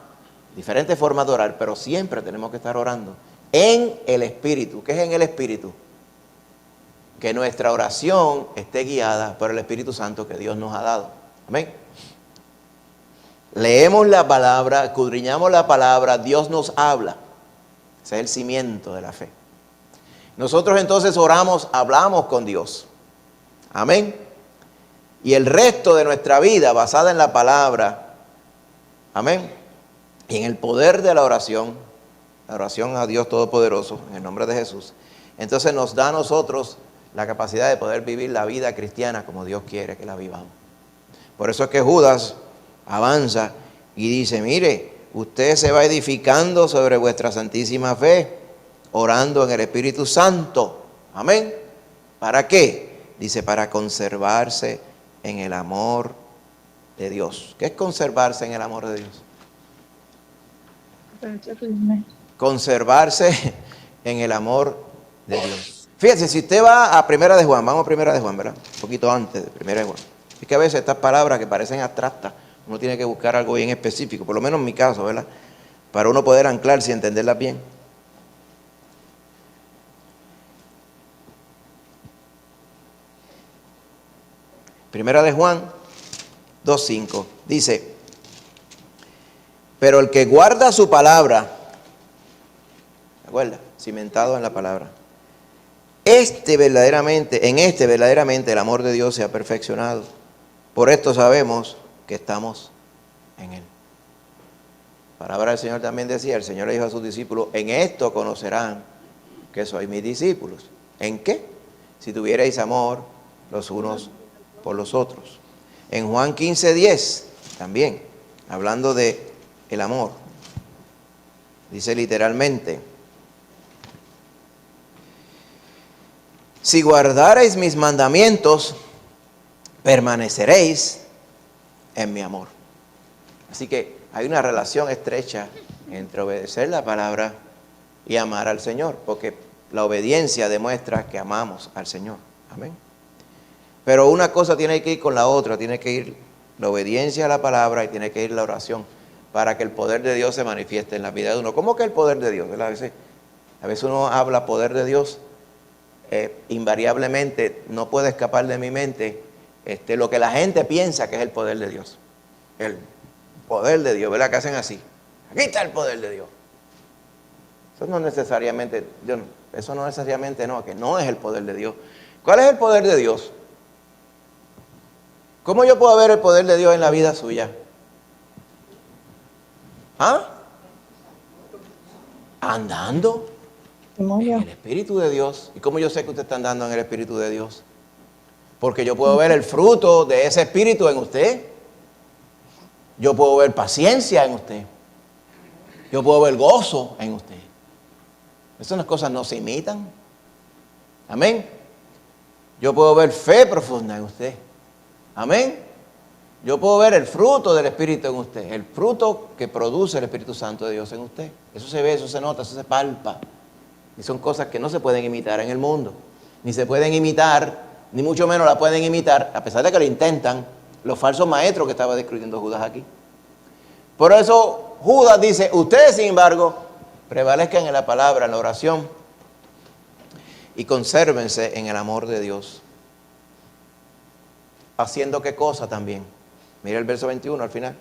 Diferentes formas de orar, pero siempre tenemos que estar orando en el Espíritu. ¿Qué es en el Espíritu? Que nuestra oración esté guiada por el Espíritu Santo que Dios nos ha dado. Amén. Leemos la palabra, escudriñamos la palabra, Dios nos habla. Ese es el cimiento de la fe. Nosotros entonces oramos, hablamos con Dios. Amén. Y el resto de nuestra vida basada en la palabra, amén, y en el poder de la oración a Dios Todopoderoso, en el nombre de Jesús, entonces nos da a nosotros la capacidad de poder vivir la vida cristiana como Dios quiere que la vivamos. Por eso es que Judas avanza y dice, mire, usted se va edificando sobre vuestra santísima fe, orando en el Espíritu Santo. Amén. ¿Para qué? Dice, para conservarse en el amor de Dios. ¿Qué es conservarse en el amor de Dios? Conservarse en el amor de Dios. Fíjense, si usted va a Primera de Juan, vamos a Primera de Juan, ¿verdad? Un poquito antes de Primera de Juan. Es que a veces estas palabras que parecen abstractas, uno tiene que buscar algo bien específico, por lo menos en mi caso, ¿verdad? Para uno poder anclarse y entenderlas bien. Primera de Juan 2:5 dice, pero el que guarda su palabra, ¿se acuerda? Cimentado en la palabra, en este verdaderamente el amor de Dios se ha perfeccionado. Por esto sabemos que estamos en Él. La palabra del Señor también decía, el Señor le dijo a sus discípulos, en esto conocerán que sois mis discípulos. ¿En qué? Si tuvierais amor los unos por los otros. En Juan 15:10 también, hablando de el amor, dice literalmente, si guardareis mis mandamientos, permaneceréis en mi amor. Así que hay una relación estrecha entre obedecer la palabra y amar al Señor, porque la obediencia demuestra que amamos al Señor. Amén. Pero una cosa tiene que ir con la otra, tiene que ir la obediencia a la palabra y tiene que ir la oración para que el poder de Dios se manifieste en la vida de uno. ¿Cómo que el poder de Dios? A veces uno habla poder de Dios invariablemente no puede escapar de mi mente lo que la gente piensa que es el poder de Dios. El poder de Dios, ¿verdad? Que hacen así. Aquí está el poder de Dios. Eso no necesariamente no, que no es el poder de Dios. ¿Cuál es el poder de Dios? ¿Cómo yo puedo ver el poder de Dios en la vida suya? ¿Ah? Andando en el Espíritu de Dios. ¿Y cómo yo sé que usted está andando en el Espíritu de Dios? Porque yo puedo ver el fruto de ese Espíritu en usted. Yo puedo ver paciencia en usted. Yo puedo ver gozo en usted. Esas cosas no se imitan. Amén. Yo puedo ver fe profunda en usted. Amén. Yo puedo ver el fruto del Espíritu en usted. El fruto que produce el Espíritu Santo de Dios en usted. Eso se ve, eso se nota, eso se palpa. Y son cosas que no se pueden imitar en el mundo. Ni se pueden imitar, ni mucho menos la pueden imitar, a pesar de que lo intentan, los falsos maestros que estaba describiendo Judas aquí. Por eso Judas dice, ustedes sin embargo, prevalezcan en la palabra, en la oración, y consérvense en el amor de Dios. ¿Haciendo qué cosa también? Mira el verso 21 al final.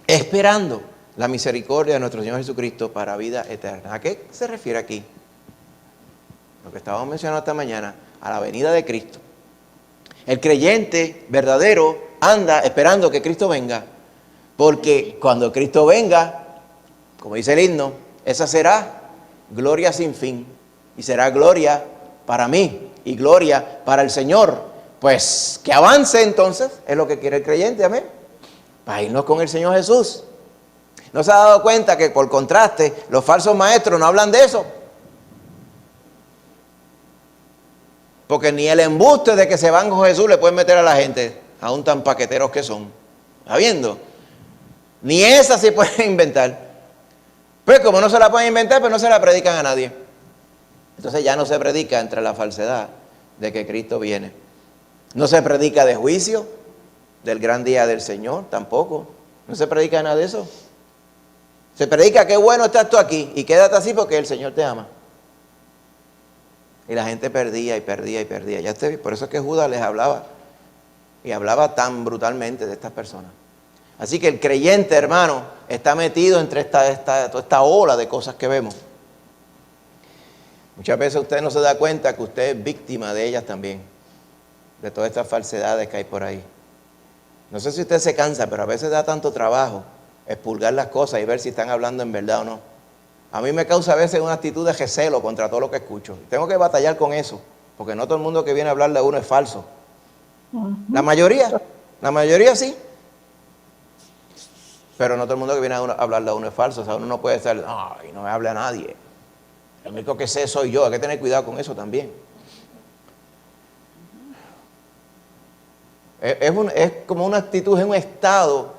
Esperando la misericordia de nuestro Señor Jesucristo para vida eterna. ¿A qué se refiere aquí? Lo que estábamos mencionando esta mañana, a la venida de Cristo. El creyente verdadero anda esperando que Cristo venga, porque cuando Cristo venga, como dice el himno, esa será gloria sin fin, y será gloria para mí, y gloria para el Señor. Pues que avance entonces, es lo que quiere el creyente, amén, para irnos con el Señor Jesús. ¿No se ha dado cuenta que por contraste los falsos maestros no hablan de eso? Porque ni el embuste de que se van con Jesús le pueden meter a la gente, aún tan paqueteros que son. ¿Está viendo? Ni esa se puede inventar. Pues como no se la pueden inventar, pues no se la predican a nadie. Entonces ya no se predica entre la falsedad de que Cristo viene. No se predica de juicio, del gran día del Señor, tampoco. No se predica nada de eso. Se predica qué bueno estás tú aquí y quédate así porque el Señor te ama. Y la gente perdía y perdía y perdía. Ya por eso es que Judas les hablaba. Y hablaba tan brutalmente de estas personas. Así que el creyente, hermano, está metido entre toda esta ola de cosas que vemos. Muchas veces usted no se da cuenta que usted es víctima de ellas también. De todas estas falsedades que hay por ahí. No sé si usted se cansa, pero a veces da tanto trabajo expurgar las cosas y ver si están hablando en verdad o no. A mí me causa a veces una actitud de recelo contra todo lo que escucho. Tengo que batallar con eso, porque no todo el mundo que viene a hablarle a uno es falso. La mayoría sí. Pero no todo el mundo que viene a hablarle a uno es falso. O sea, uno no puede estar, ay, no me hable a nadie. El único que sé soy yo. Hay que tener cuidado con eso también. Es como una actitud, es un estado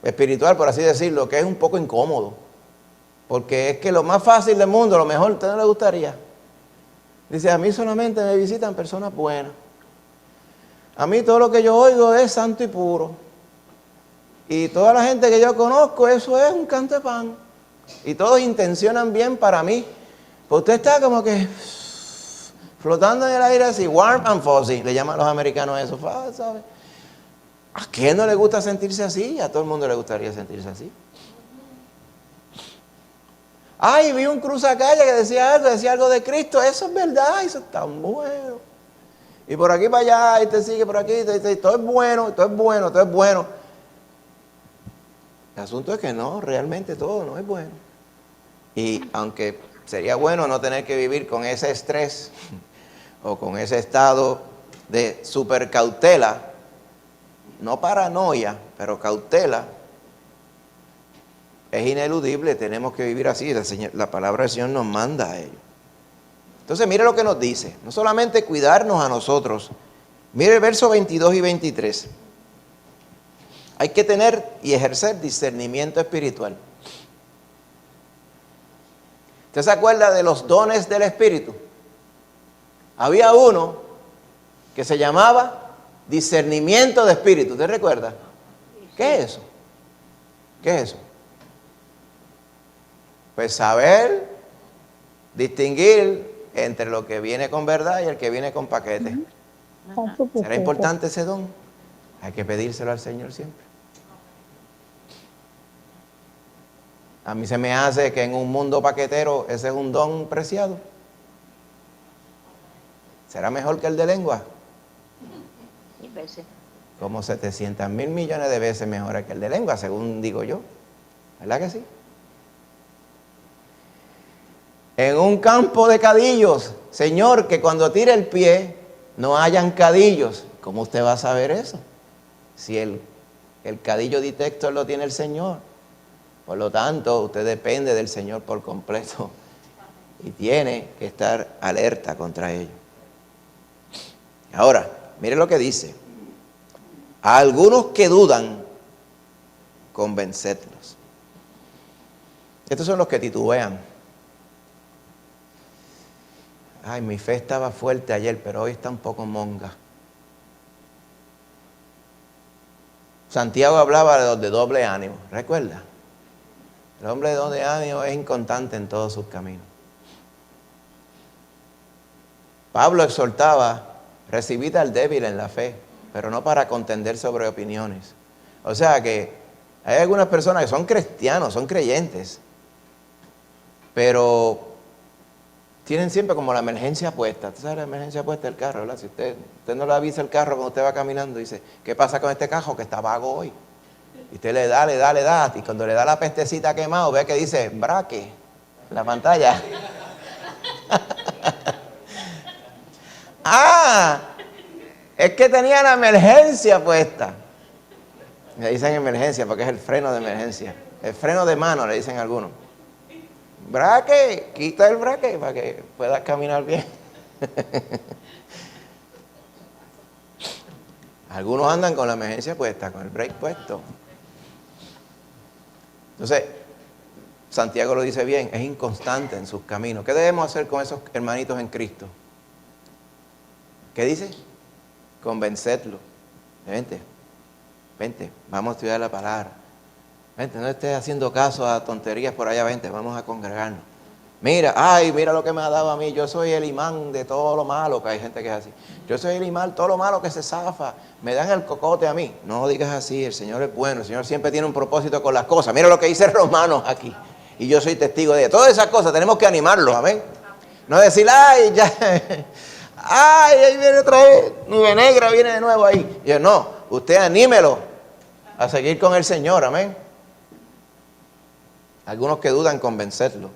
espiritual, por así decirlo, que es un poco incómodo. Porque es que lo más fácil del mundo, lo mejor, ¿a usted no le gustaría? Dice, a mí solamente me visitan personas buenas. A mí todo lo que yo oigo es santo y puro. Y toda la gente que yo conozco, eso es un canto de pan. Y todos intencionan bien para mí. Pues usted está como que flotando en el aire así, warm and fuzzy, le llaman los americanos eso, ¿sabe? ¿A quién no le gusta sentirse así? A todo el mundo le gustaría sentirse así. Ay, vi un cruzacalle que decía algo de Cristo, eso es verdad, eso es tan bueno. Y por aquí para allá, y te sigue por aquí, y te dice, todo es bueno, todo es bueno, todo es bueno. El asunto es que no, realmente todo no es bueno. Y aunque sería bueno no tener que vivir con ese estrés o con ese estado de super cautela, no paranoia, pero cautela, es ineludible, tenemos que vivir así, la palabra del Señor nos manda a ello. Entonces mire lo que nos dice, no solamente cuidarnos a nosotros, mire el verso 22 y 23. Hay que tener y ejercer discernimiento espiritual. ¿Usted se acuerda de los dones del Espíritu? Había uno que se llamaba discernimiento de espíritu. ¿Usted recuerda? ¿Qué es eso? ¿Qué es eso? Pues saber distinguir entre lo que viene con verdad y el que viene con paquete. Ajá. ¿Será importante ese don? Hay que pedírselo al Señor siempre. A mí se me hace que en un mundo paquetero ese es un don preciado. ¿Será mejor que el de lengua? Y veces. Como 700,000 millones de veces mejor que el de lengua, según digo yo. ¿Verdad que sí? En un campo de cadillos, Señor, que cuando tire el pie no hayan cadillos. ¿Cómo usted va a saber eso? Si el cadillo detector lo tiene el Señor. Por lo tanto, usted depende del Señor por completo y tiene que estar alerta contra ello. Ahora, mire lo que dice. A algunos que dudan, convencedlos. Estos son los que titubean. Ay, mi fe estaba fuerte ayer, pero hoy está un poco monga. Santiago hablaba de los de doble ánimo, ¿recuerda? El hombre de doble ánimo es inconstante en todos sus caminos. Pablo exhortaba, recibid al débil en la fe, pero no para contender sobre opiniones. O sea que hay algunas personas que son cristianos, son creyentes, pero tienen siempre como la emergencia puesta. ¿Tú sabes la emergencia puesta del carro, verdad? Si usted no le avisa el carro cuando usted va caminando, dice, ¿qué pasa con este carro que está vago hoy? Y usted le da, y cuando le da la pestecita quemado, ve que dice, braque, en la pantalla. ¡Ah! Es que tenía la emergencia puesta. Le dicen emergencia porque es el freno de emergencia. El freno de mano, le dicen algunos. Braque, quita el braque para que puedas caminar bien. Algunos andan con la emergencia puesta, con el brake puesto. Entonces, Santiago lo dice bien, es inconstante en sus caminos. ¿Qué debemos hacer con esos hermanitos en Cristo? ¿Qué dice? Convencedlo. Vente, vamos a estudiar la palabra. Vente, no estés haciendo caso a tonterías por allá, vente, vamos a congregarnos. Mira lo que me ha dado a mí, yo soy el imán de todo lo malo, que hay gente que es así. Yo soy el imán, todo lo malo que se zafa, me dan el cocote a mí. No digas así, el Señor es bueno, el Señor siempre tiene un propósito con las cosas. Mira lo que dice Romanos aquí, y yo soy testigo de ello. Todas esas cosas tenemos que animarlos, amén. No decir, ay, ya, ay, ahí viene otra vez, nube negra viene de nuevo ahí. Y yo, no, usted anímelo a seguir con el Señor, amén. Algunos que dudan, convencerlo.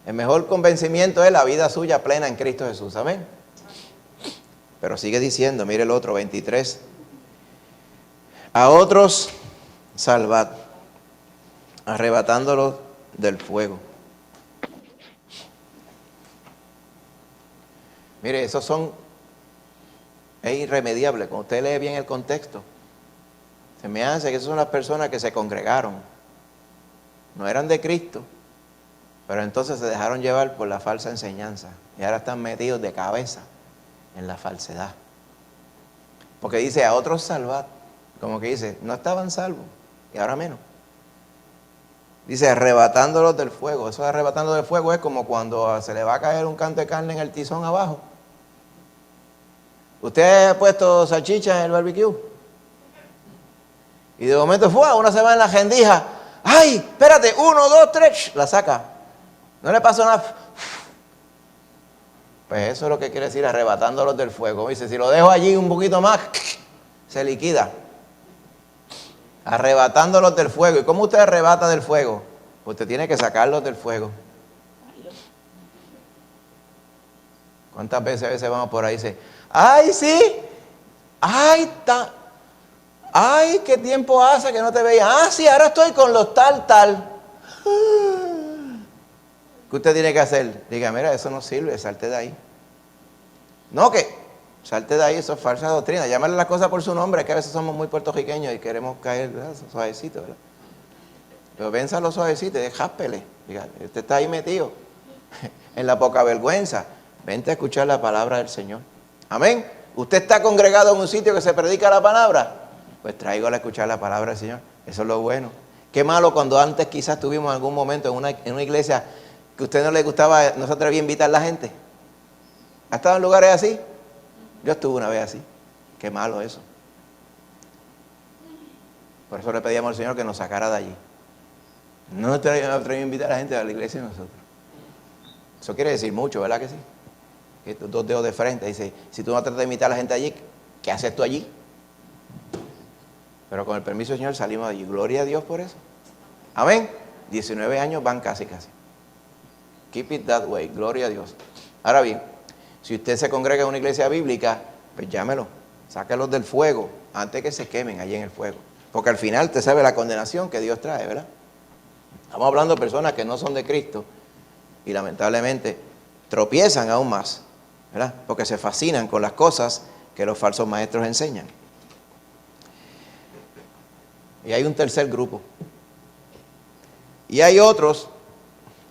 El mejor convencimiento es la vida suya plena en Cristo Jesús, amén. Pero sigue diciendo, mire el otro, 23. A otros salvad, arrebatándolos del fuego. Mire, es irremediable. Cuando usted lee bien el contexto, se me hace que esas son las personas que se congregaron. No eran de Cristo, pero entonces se dejaron llevar por la falsa enseñanza y ahora están metidos de cabeza en la falsedad. Porque dice, a otros salvad, como que dice, no estaban salvos y ahora menos. Dice, arrebatándolos del fuego. Eso de arrebatando del fuego es como cuando se le va a caer un canto de carne en el tizón abajo. ¿Usted ha puesto salchicha en el barbecue? Y de momento, uno se va en la rendija. ¡Ay! Espérate, 1, 2, 3, la saca. No le pasó nada. Pues eso es lo que quiere decir arrebatándolos del fuego. Dice, si lo dejo allí un poquito más, se liquida. Arrebatándolos del fuego. ¿Y cómo usted arrebata del fuego? Pues usted tiene que sacarlos del fuego. ¿Cuántas veces vamos por ahí y dice, ay, sí, ay, ay, qué tiempo hace que no te veía. Ah, sí, ahora estoy con los tal. ¿Qué usted tiene que hacer? Diga, mira, eso no sirve, salte de ahí. No, que salte de ahí, eso es falsa doctrina. Llámale las cosas por su nombre, que a veces somos muy puertorriqueños y queremos caer, ¿verdad? Suavecito, ¿verdad? Pero venza los suavecitos, jáspele. Diga, usted está ahí metido en la poca vergüenza. Vente a escuchar la palabra del Señor. Amén. ¿Usted está congregado en un sitio que se predica la palabra? Pues tráigalo a escuchar la palabra del Señor. Eso es lo bueno. Qué malo cuando antes quizás tuvimos algún momento en una iglesia que a usted no le gustaba, no se atrevía a invitar a la gente. ¿Ha estado en lugares así? Yo estuve una vez así. Qué malo eso. Por eso le pedíamos al Señor que nos sacara de allí. No nos atrevía a invitar a la gente a la iglesia de nosotros. Eso quiere decir mucho, ¿verdad que sí? Que estos dos dedos de frente. Dice, si tú no tratas de invitar a la gente allí, ¿qué haces tú allí? Pero con el permiso del Señor salimos de allí. Gloria a Dios por eso. Amén. 19 años van casi. Keep it that way. Gloria a Dios. Ahora bien, si usted se congrega en una iglesia bíblica, pues llámelo. Sáquelos del fuego antes que se quemen allí en el fuego. Porque al final te sabe la condenación que Dios trae, ¿verdad? Estamos hablando de personas que no son de Cristo y lamentablemente tropiezan aún más, ¿verdad? Porque se fascinan con las cosas que los falsos maestros enseñan. Y hay un tercer grupo. Y hay otros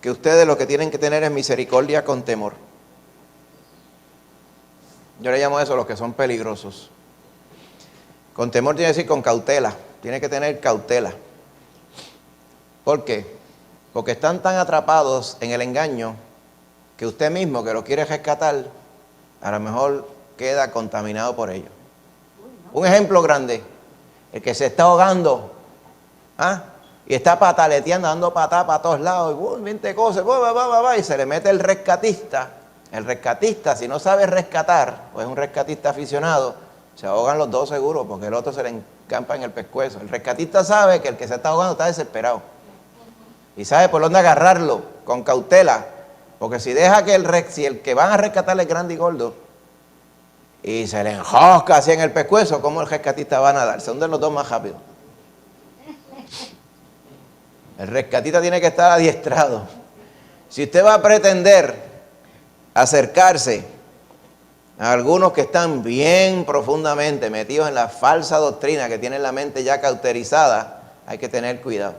que ustedes lo que tienen que tener es misericordia con temor. Yo le llamo a eso los que son peligrosos. Con temor tiene que decir con cautela. Tiene que tener cautela. ¿Por qué? Porque están tan atrapados en el engaño que usted mismo que lo quiere rescatar, a lo mejor queda contaminado por ello. Un ejemplo grande, el que se está ahogando, y está pataleteando, dando patada para todos lados, y 20 cosas, y se le mete el rescatista. El rescatista, si no sabe rescatar, o es un rescatista aficionado, se ahogan los dos seguros, porque el otro se le encampa en el pescuezo. El rescatista sabe que el que se está ahogando está desesperado. Y sabe por dónde agarrarlo, con cautela. Porque si deja que si el que van a rescatarle es grande y gordo, y se le enjosca así en el pescuezo, ¿cómo el rescatista va a nadar? Se hunden los dos más rápido. El rescatista tiene que estar adiestrado. Si usted va a pretender acercarse a algunos que están bien profundamente metidos en la falsa doctrina, que tienen la mente ya cauterizada, hay que tener cuidado.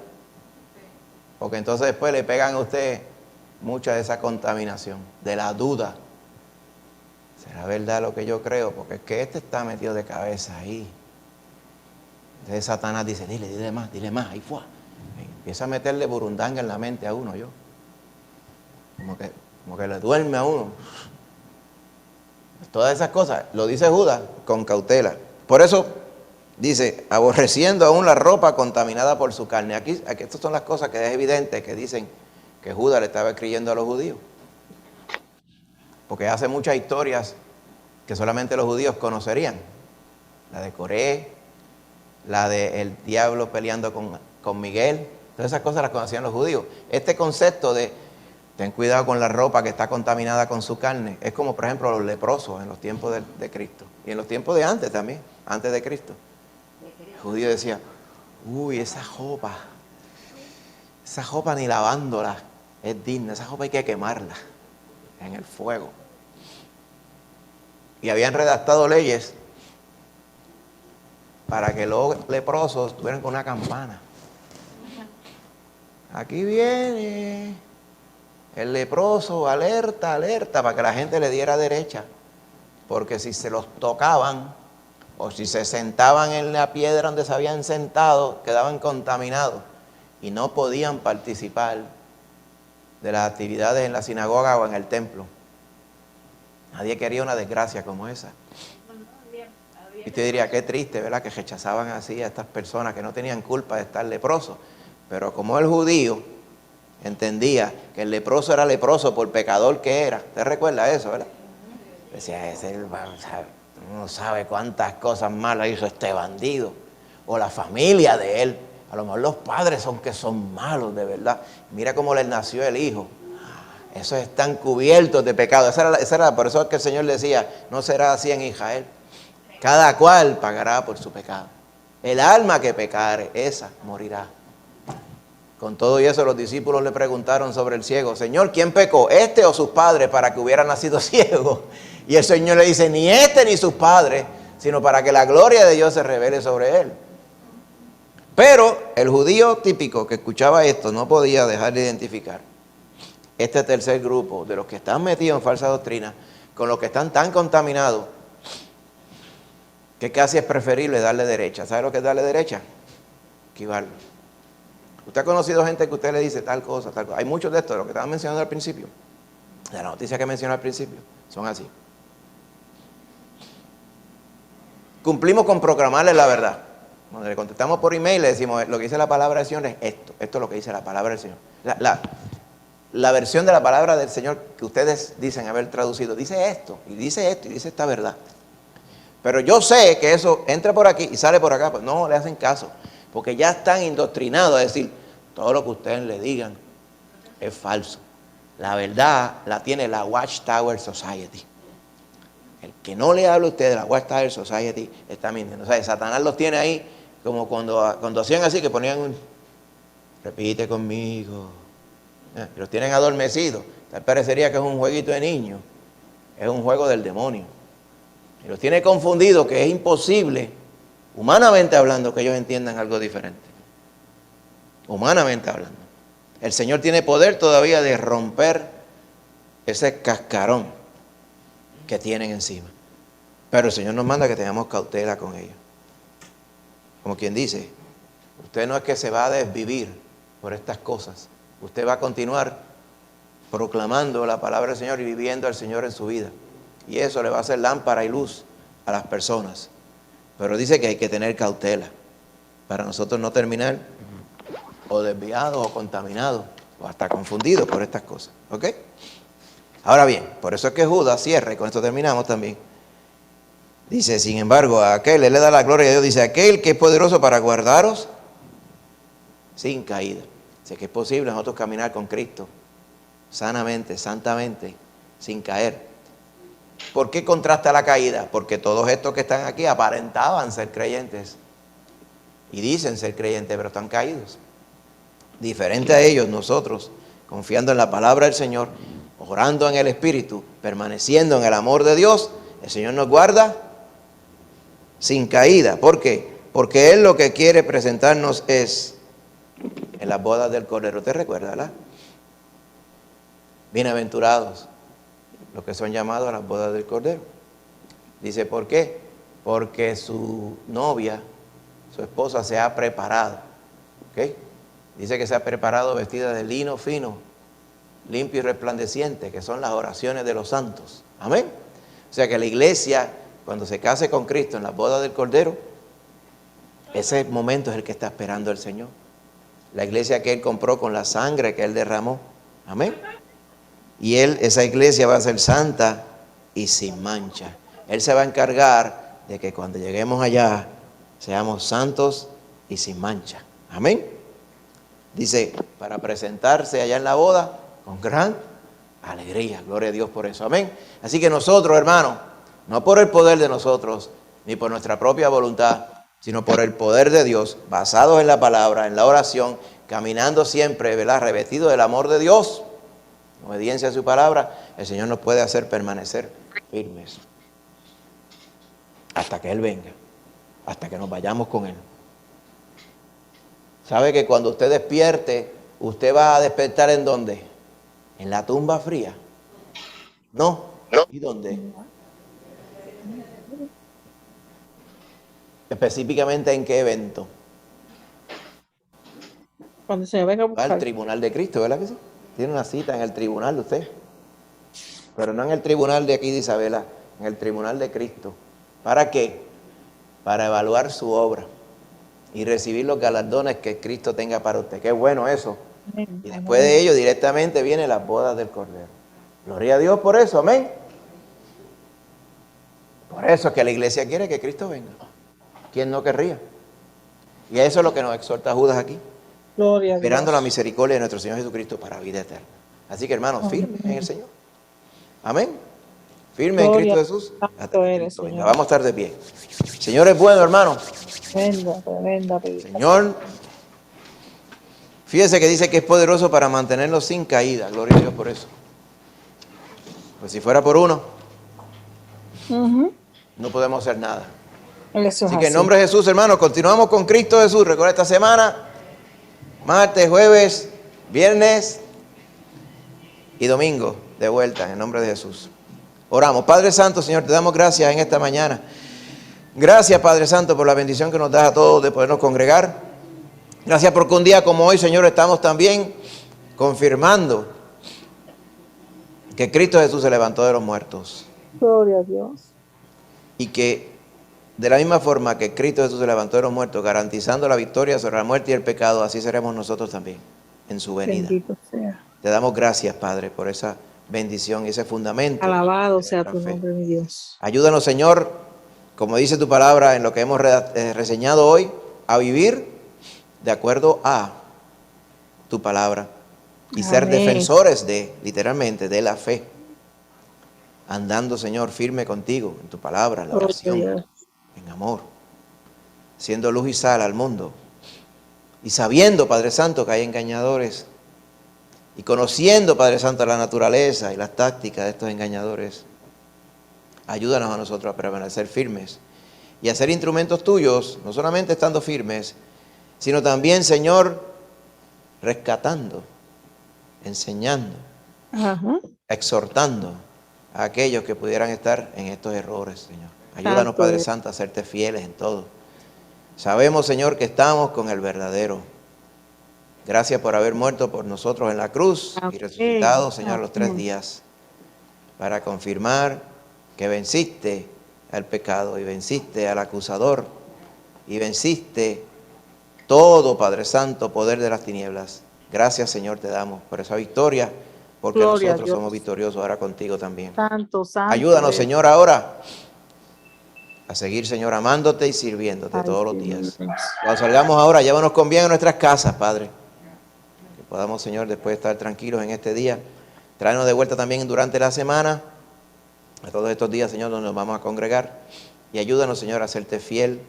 Porque entonces después le pegan a usted mucha de esa contaminación, de la duda. ¿Será verdad lo que yo creo? Porque es que este está metido de cabeza ahí. Entonces Satanás dice, dile más, ahí fue. Empieza a meterle burundanga en la mente a uno, como que le duerme a uno. Todas esas cosas, lo dice Judas, con cautela. Por eso dice, aborreciendo aún la ropa contaminada por su carne. Aquí estas son las cosas que es evidente que dicen que Judas le estaba escribiendo a los judíos. Porque hace muchas historias que solamente los judíos conocerían. La de Coré, la de el diablo peleando con Miguel. Todas esas cosas las conocían los judíos. Este concepto de ten cuidado con la ropa que está contaminada con su carne, es como por ejemplo los leprosos en los tiempos de Cristo. Y en los tiempos de antes también, antes de Cristo. El judío decía, uy, esa ropa ni lavándola es digna, esa ropa hay que quemarla en el fuego. Y habían redactado leyes para que los leprosos estuvieran con una campana. Aquí viene el leproso, alerta, alerta, para que la gente le diera derecha. Porque si se los tocaban o si se sentaban en la piedra donde se habían sentado, quedaban contaminados y no podían participar de las actividades en la sinagoga o en el templo. Nadie quería una desgracia como esa. Y usted diría, qué triste, ¿verdad? Que rechazaban así a estas personas que no tenían culpa de estar leprosos. Pero como el judío entendía que el leproso era leproso por pecador que era. ¿Usted recuerda eso, verdad? Decía, no sabe cuántas cosas malas hizo este bandido. O la familia de él. A lo mejor los padres son malos de verdad. Mira cómo les nació el hijo. Esos están cubiertos de pecado. Esa era, por eso es que el Señor decía, no será así en Israel. Cada cual pagará por su pecado. El alma que pecare, esa morirá. Con todo y eso los discípulos le preguntaron sobre el ciego, Señor, ¿quién pecó? ¿Este o sus padres para que hubiera nacido ciego? Y el Señor le dice, ni este ni sus padres, sino para que la gloria de Dios se revele sobre él. Pero el judío típico que escuchaba esto no podía dejar de identificar este tercer grupo de los que están metidos en falsa doctrina, con los que están tan contaminados, que casi es preferible darle derecha. ¿Sabe lo que es darle derecha? Esquivarlo. Usted ha conocido gente que usted le dice tal cosa, tal cosa. Hay muchos de estos, de lo que estaban mencionando al principio. De la noticia que mencioné al principio, son así. Cumplimos con proclamarles la verdad. Cuando le contestamos por email, le decimos, lo que dice la palabra del Señor es esto. Esto es lo que dice la palabra del Señor. La versión de la palabra del Señor que ustedes dicen haber traducido, dice esto, y dice esto, y dice esta verdad. Pero yo sé que eso entra por aquí y sale por acá, pues no le hacen caso, porque ya están indoctrinados a decir, todo lo que ustedes le digan es falso. La verdad la tiene la Watchtower Society. El que no le habla a usted de la Watchtower Society está mintiendo. O sea, Satanás los tiene ahí, como cuando hacían así, que ponían un, repite conmigo. Y los tienen adormecidos. Tal parecería que es un jueguito de niños. Es un juego del demonio. Y los tiene confundidos, que es imposible, humanamente hablando, que ellos entiendan algo diferente. Humanamente hablando. El Señor tiene poder todavía de romper ese cascarón que tienen encima. Pero el Señor nos manda que tengamos cautela con ellos. Como quien dice, usted no es que se va a desvivir por estas cosas. Usted va a continuar proclamando la palabra del Señor y viviendo al Señor en su vida. Y eso le va a hacer lámpara y luz a las personas. Pero dice que hay que tener cautela para nosotros no terminar o desviados o contaminados o hasta confundidos por estas cosas. ¿Ok? Ahora bien, por eso es que Judas cierra, y con esto terminamos también. Dice, sin embargo, a aquel, él le da la gloria a Dios, dice, aquel que es poderoso para guardaros sin caída. Sé que es posible nosotros caminar con Cristo sanamente, santamente, sin caer. ¿Por qué contrasta la caída? Porque todos estos que están aquí aparentaban ser creyentes y dicen ser creyentes, pero están caídos. Diferente a ellos, nosotros, confiando en la palabra del Señor, orando en el Espíritu, permaneciendo en el amor de Dios, el Señor nos guarda sin caída. ¿Por qué? Porque Él lo que quiere presentarnos es en las bodas del Cordero. ¿Te recuerda, verdad? Bienaventurados los que son llamados a las bodas del Cordero. Dice, ¿por qué? Porque su novia, su esposa, se ha preparado. ¿Ok? Dice que se ha preparado vestida de lino fino, limpio y resplandeciente, que son las oraciones de los santos. Amén. O sea que la iglesia, cuando se case con Cristo en las bodas del Cordero, ese momento es el que está esperando el Señor. La iglesia que Él compró con la sangre que Él derramó. Amén. Y esa iglesia va a ser santa y sin mancha. Él se va a encargar de que cuando lleguemos allá seamos santos y sin mancha. Amén. Dice, para presentarse allá en la boda con gran alegría. Gloria a Dios por eso. Amén. Así que nosotros, hermanos, no por el poder de nosotros, ni por nuestra propia voluntad, sino por el poder de Dios, basados en la palabra, en la oración, caminando siempre, ¿verdad?, revestido del amor de Dios, obediencia a su palabra, el Señor nos puede hacer permanecer firmes hasta que Él venga, hasta que nos vayamos con Él. ¿Sabe que cuando usted despierte, usted va a despertar en dónde? ¿En la tumba fría? No. ¿Y dónde? Específicamente, ¿en qué evento? Cuando se venga a buscar. Al tribunal de Cristo, ¿verdad que sí? Tiene una cita en el tribunal de usted. Pero no en el tribunal de aquí de Isabela, en el tribunal de Cristo. ¿Para qué? Para evaluar su obra y recibir los galardones que Cristo tenga para usted. Qué bueno eso. Y después de ello, directamente vienen las bodas del Cordero. Gloria a Dios por eso, amén. Por eso es que la iglesia quiere que Cristo venga. ¿Quién no querría? Y eso es lo que nos exhorta Judas aquí. Gloria a Esperando Dios. la misericordia de nuestro Señor Jesucristo para vida eterna. Así que, hermanos, firmes en el Señor. Amén. Firmes en Gloria Cristo Jesús. a Hasta que eres, Cristo venga. Señor. Vamos a estar de pie. Señor es bueno, hermano. Tremenda, tremenda predicación. Señor, fíjese que dice que es poderoso para mantenernos sin caída. Gloria a Dios por eso. Pues si fuera por uno, no podemos hacer nada. Eso es Así que en así. nombre de Jesús, hermanos, continuamos con Cristo Jesús. Recuerda esta semana, martes, jueves, viernes y domingo, de vuelta, en el nombre de Jesús. Oramos. Padre Santo, Señor, te damos gracias en esta mañana. Gracias, Padre Santo, por la bendición que nos das a todos de podernos congregar. Gracias porque un día como hoy, Señor, estamos también confirmando que Cristo Jesús se levantó de los muertos. Gloria a Dios. Y que de la misma forma que Cristo Jesús se levantó de los muertos, garantizando la victoria sobre la muerte y el pecado, así seremos nosotros también en su venida. Bendito sea. Te damos gracias, Padre, por esa bendición y ese fundamento. Alabado de sea nuestra tu fe. nombre, mi Dios. Ayúdanos, Señor, como dice tu palabra en lo que hemos reseñado hoy, a vivir de acuerdo a tu palabra y ser Amén. defensores literalmente, de la fe. Andando, Señor, firme contigo en tu palabra, en la Gloria a oración, Dios. en amor, siendo luz y sal al mundo. Y sabiendo, Padre Santo, que hay engañadores, y conociendo, Padre Santo, la naturaleza y las tácticas de estos engañadores, ayúdanos a nosotros a permanecer firmes y a ser instrumentos tuyos, no solamente estando firmes, sino también, Señor, rescatando, enseñando, Ajá. exhortando a aquellos que pudieran estar en estos errores, Señor. Ayúdanos, Santo Padre es. Santo, a serte fieles en todo. Sabemos, Señor, que estamos con el verdadero. Gracias por haber muerto por nosotros en la cruz y Amén. resucitado, Señor, a los 3 Amén. días, para confirmar que venciste al pecado y venciste al acusador y venciste todo, Padre Santo, poder de las tinieblas. Gracias, Señor, te damos por esa victoria, porque Gloria a nosotros Dios. somos victoriosos ahora contigo también. Santo, santo. Ayúdanos, eres. Señor, ahora a seguir, Señor, amándote y sirviéndote Ay, todos los sí, días. Dios. Cuando salgamos ahora, llévanos con bien a nuestras casas, Padre. Que podamos, Señor, después estar tranquilos en este día. Tráenos de vuelta también durante la semana, a todos estos días, Señor, donde nos vamos a congregar. Y ayúdanos, Señor, a serte fiel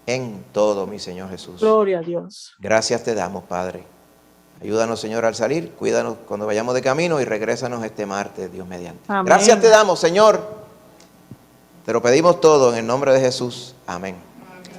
en todo, mi Señor Jesús. Gloria a Dios. Gracias te damos, Padre. Ayúdanos, Señor, al salir. Cuídanos cuando vayamos de camino y regrésanos este martes, Dios mediante. Amén. Gracias te damos, Señor. Te lo pedimos todo en el nombre de Jesús. Amén.